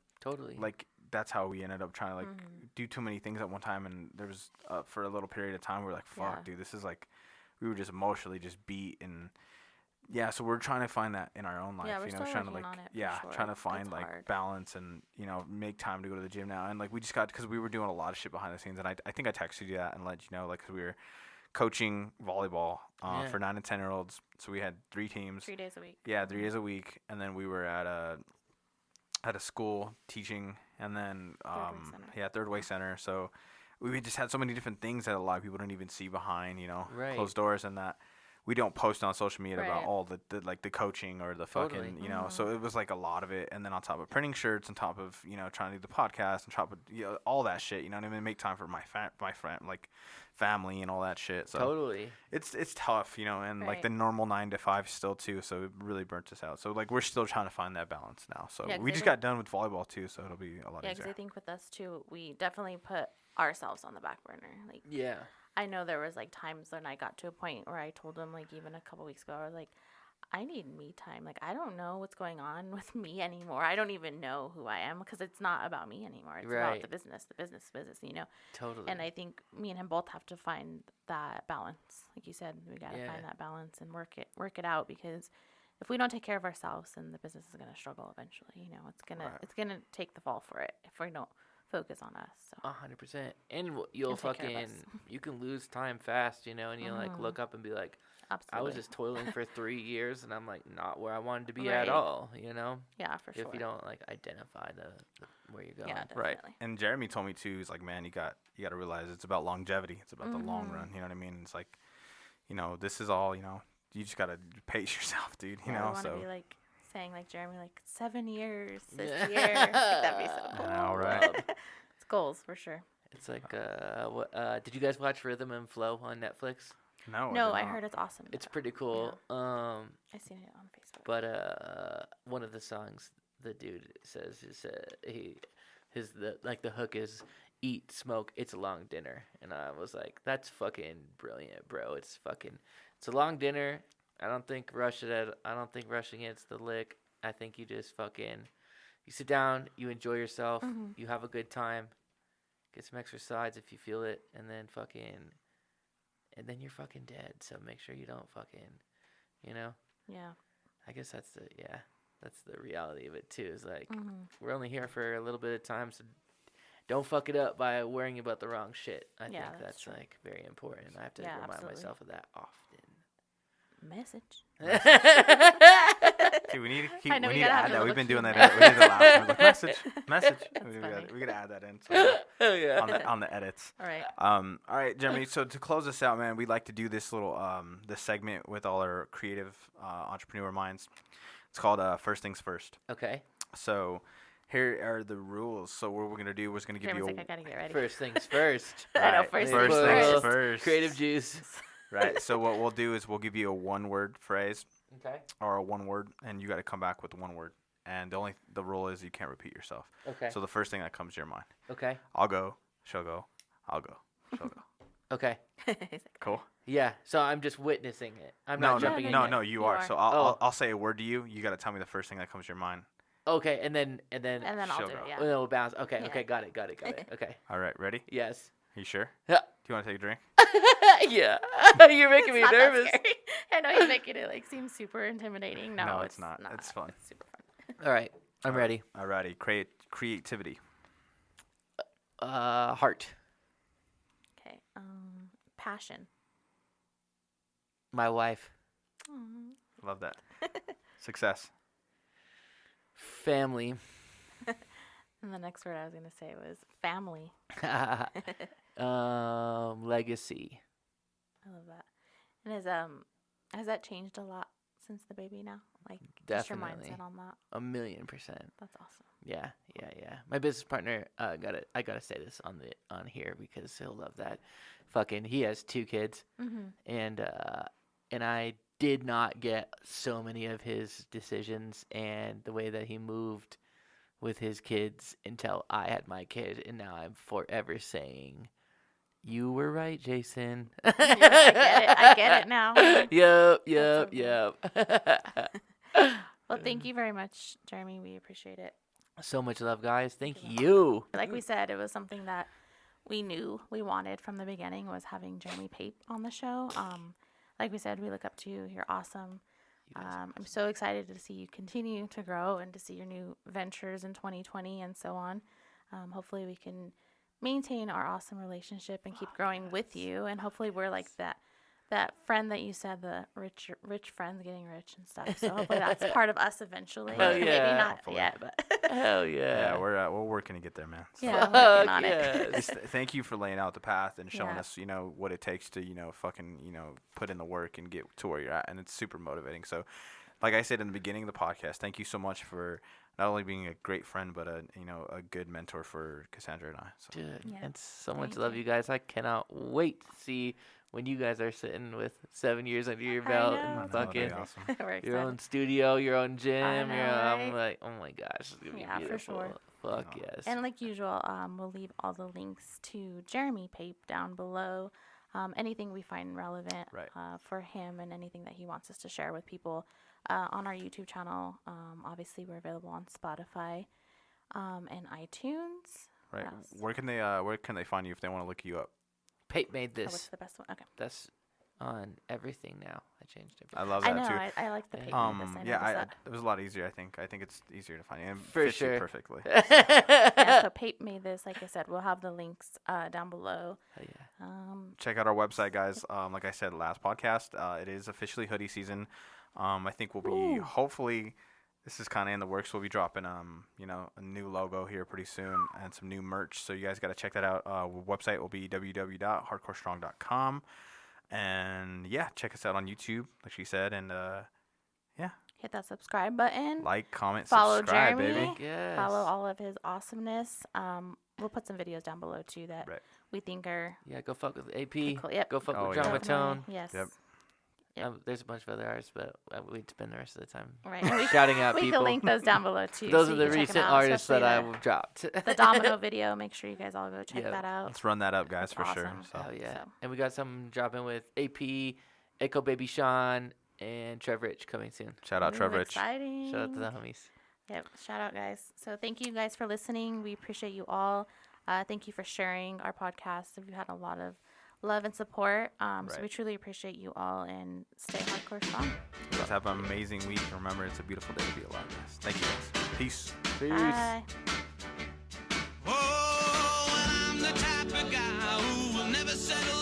like that's how we ended up trying to like do too many things at one time. And there was for a little period of time we were like, fuck, dude, this is like, we were just emotionally just beat. And yeah, so we're trying to find that in our own life, you know, trying to like, trying to find like balance, and you know, make time to go to the gym now. And like we just got, because we were doing a lot of shit behind the scenes, and I think I texted you that and let you know, like, cause we were coaching volleyball for 9 and 10-year-olds. So we had 3 teams, 3 days a week. Yeah, 3 days a week, and then we were at a school teaching, and then Third Way Center. So we just had so many different things that a lot of people don't even see behind, you know, closed doors, and that we don't post on social media about all the like the coaching or the fucking, you know, so it was like a lot of it. And then on top of printing shirts, on top of, you know, trying to do the podcast, and top of, you know, all that shit, you know what I mean? Make time for my friend, like family and all that shit. So it's tough, you know, and like the normal 9 to 5 still too. So it really burnt us out. So like we're still trying to find that balance now. So we just got done with volleyball too. So it'll be a lot easier. Yeah, because I think with us too, we definitely put ourselves on the back burner. Like, I know there was like times when I got to a point where I told him, like, even a couple weeks ago, I was like, I need me time. Like, I don't know what's going on with me anymore. I don't even know who I am because it's not about me anymore. It's about Right. the business, you know? Totally. And I think me and him both have to find that balance. Like you said, we got to Yeah. find that balance and work it out, because if we don't take care of ourselves, then the business is going to struggle eventually. You know, it's going to take the fall for it if we don't focus on us. So 100%. And you'll And take care of fucking, us. you can lose time fast, you know, and you like look up and be like, absolutely. I was just toiling for 3 years and I'm like not where I wanted to be Right. at all, you know? Yeah, for sure. If you don't like identify the where you're going. Yeah, Right. definitely. And Jeremy told me too. He's like, man, you got to realize it's about longevity. It's about the long run. You know what I mean? It's like, you know, this is all. You know, you just gotta pace yourself, dude. You Yeah, I know, want to so. be like saying like Jeremy, like 7 years this year. Like, that'd be so cool. I know, right? It's goals for sure. It's like did you guys watch Rhythm and Flow on Netflix? No. No, did I not. heard it's awesome. It's pretty cool. I seen it on Facebook. But one of the songs the dude says is the hook is eat, smoke, it's a long dinner. And I was like, that's fucking brilliant, bro. It's a long dinner. I don't think rushing it's the lick. I think you just you sit down, you enjoy yourself, you have a good time, get some exercise if you feel it, and then then you're fucking dead. So make sure you don't you know? Yeah. I guess that's the reality of it too. Is like we're only here for a little bit of time, so don't fuck it up by worrying about the wrong shit. I think that's true. like very important. I have to remind absolutely. myself of that often. Message. Dude, we need to keep. I know, We we need to gotta have add the that. We've little been doing cue. that. We did the last one. Like message. funny. We gotta add that in. So, Oh yeah. on the edits. All right. All right, Jeremy. So to close this out, man, we'd like to do this little this segment with all our creative entrepreneur minds. It's called First Things First. Okay. So here are the rules. So what we're gonna do is gonna give Jeremy's you like, I gotta get ready. First things first. I know, Right. first First things things first. first. Creative juice. Right. So what we'll do is we'll give you a one-word phrase Okay. or a one word, and you got to come back with one word. And the rule is you can't repeat yourself. Okay. So the first thing that comes to your mind. Okay. I'll go. She'll go. I'll go. She'll go. Okay. He's like, Cool. Yeah. So I'm just witnessing it. I'm No, not jumping in. no, yet. no. You You are. are. So Oh. I'll say a word to you. You got to tell me the first thing that comes to your mind. Okay, and then and then I'll she'll do go. it. Yeah. then we'll bounce. Okay. Yeah. Okay. Got it. Okay. All right. Ready? Yes. You sure? Yeah. Do you want to take a drink? Yeah. You're making me It's not that nervous. scary. I know he's making it like seem super intimidating. No, No, it's not. It's fun. It's super fun. All right. I'm ready. Alrighty. Creativity. Heart. Okay. Passion. My wife. Love that. Success. Family. And the next word I was gonna say was family. Legacy. I love that. And has that changed a lot since the baby now? Like, Definitely. just your mindset on that? 1,000,000%. That's awesome. Yeah. My business partner, I gotta say this on here because he'll love that. Fucking, he has 2 kids, and I did not get so many of his decisions and the way that he moved with his kids until I had my kid, and now I'm forever saying, "You were right, Jason." I get it now. Yep. Well, thank you very much, Jeremy. We appreciate it. So much love, guys. Thank you. Like we said, it was something that we knew we wanted from the beginning, was having Jeremy Pape on the show. Like we said, we look up to you. You're awesome. I'm so excited to see you continue to grow and to see your new ventures in 2020 and so on. Hopefully we can maintain our awesome relationship and keep growing with you. And hopefully we're like that friend that you said, the rich friends getting rich and stuff. So hopefully that's part of us eventually. Hell Maybe yeah. not Hopefully. yet, but Hell yeah. Yeah, we're working to get there, man. So yeah, I'm working on yes. it. just thank you for laying out the path and showing Yeah. us, what it takes to, fucking, put in the work and get to where you're at. And it's super motivating. So, like I said in the beginning of the podcast, thank you so much for not only being a great friend, but a good mentor for Cassandra and I. So. Dude, Yeah. and so much Thank love, you. you guys. I cannot wait to see when you guys are sitting with 7 years under your I belt know. I know, and that'd be fucking awesome. We're your excited. own studio, your own gym. know, I'm right? like, oh my gosh, it's gonna be Yeah, for beautiful. sure. Fuck No. yes. And like usual, we'll leave all the links to Jeremy Pape down below. anything we find relevant Right. for him and anything that he wants us to share with people on our YouTube channel. Obviously, we're available on Spotify and iTunes. Right. What else? Where can they find you if they want to look you up? Pape Made Oh, what's This. the best one? Okay. That's on everything now. I changed everything. I love I that know. too. I like the Pape Made This. I noticed that. It was a lot easier. I think it's easier to find and For fits you sure. perfectly. Yeah, so Pape Made This. Like I said, we'll have the links down below. Oh, yeah. Check out our website, guys. Like I said last podcast, it is officially hoodie season. I think we'll be hopefully. This is kind of in the works. We'll be dropping, a new logo here pretty soon and some new merch. So you guys got to check that out. Website will be www.hardcorestrong.com. And yeah, check us out on YouTube, like she said. And Hit that subscribe button. like, comment, Follow subscribe, Jeremy. baby. Yes. Follow all of his awesomeness. We'll put some videos down below too that Right. we think are Yeah, go fuck with AP. pretty cool. Yep. Go fuck Oh, with yeah. Dramatone. Yes. Yep. Yep. There's a bunch of other artists, but we'd spend the rest of the time Right. And we shouting out we people. can link those down below too. Those so are you the can check 'em recent out, artists that especially I've dropped. the Domino video. Make sure you guys all go check Yeah. that out. Let's run that up, guys, That's for sure. awesome. So. Hell yeah. So. And we got some dropping with AP, Echo Baby Sean, and Trev Rich coming soon. Shout out, Trev Rich. Exciting. Shout out to the homies. Yep. Shout out, guys. So thank you guys for listening. We appreciate you all. Thank you for sharing our podcast. We've had a lot of love and support. So Right. we truly appreciate you all and stay hardcore strong. You guys have an amazing week. Remember, it's a beautiful day to be alive, guys. Thank you, guys. Peace. Bye. Oh, and I'm the type of guy who will never settle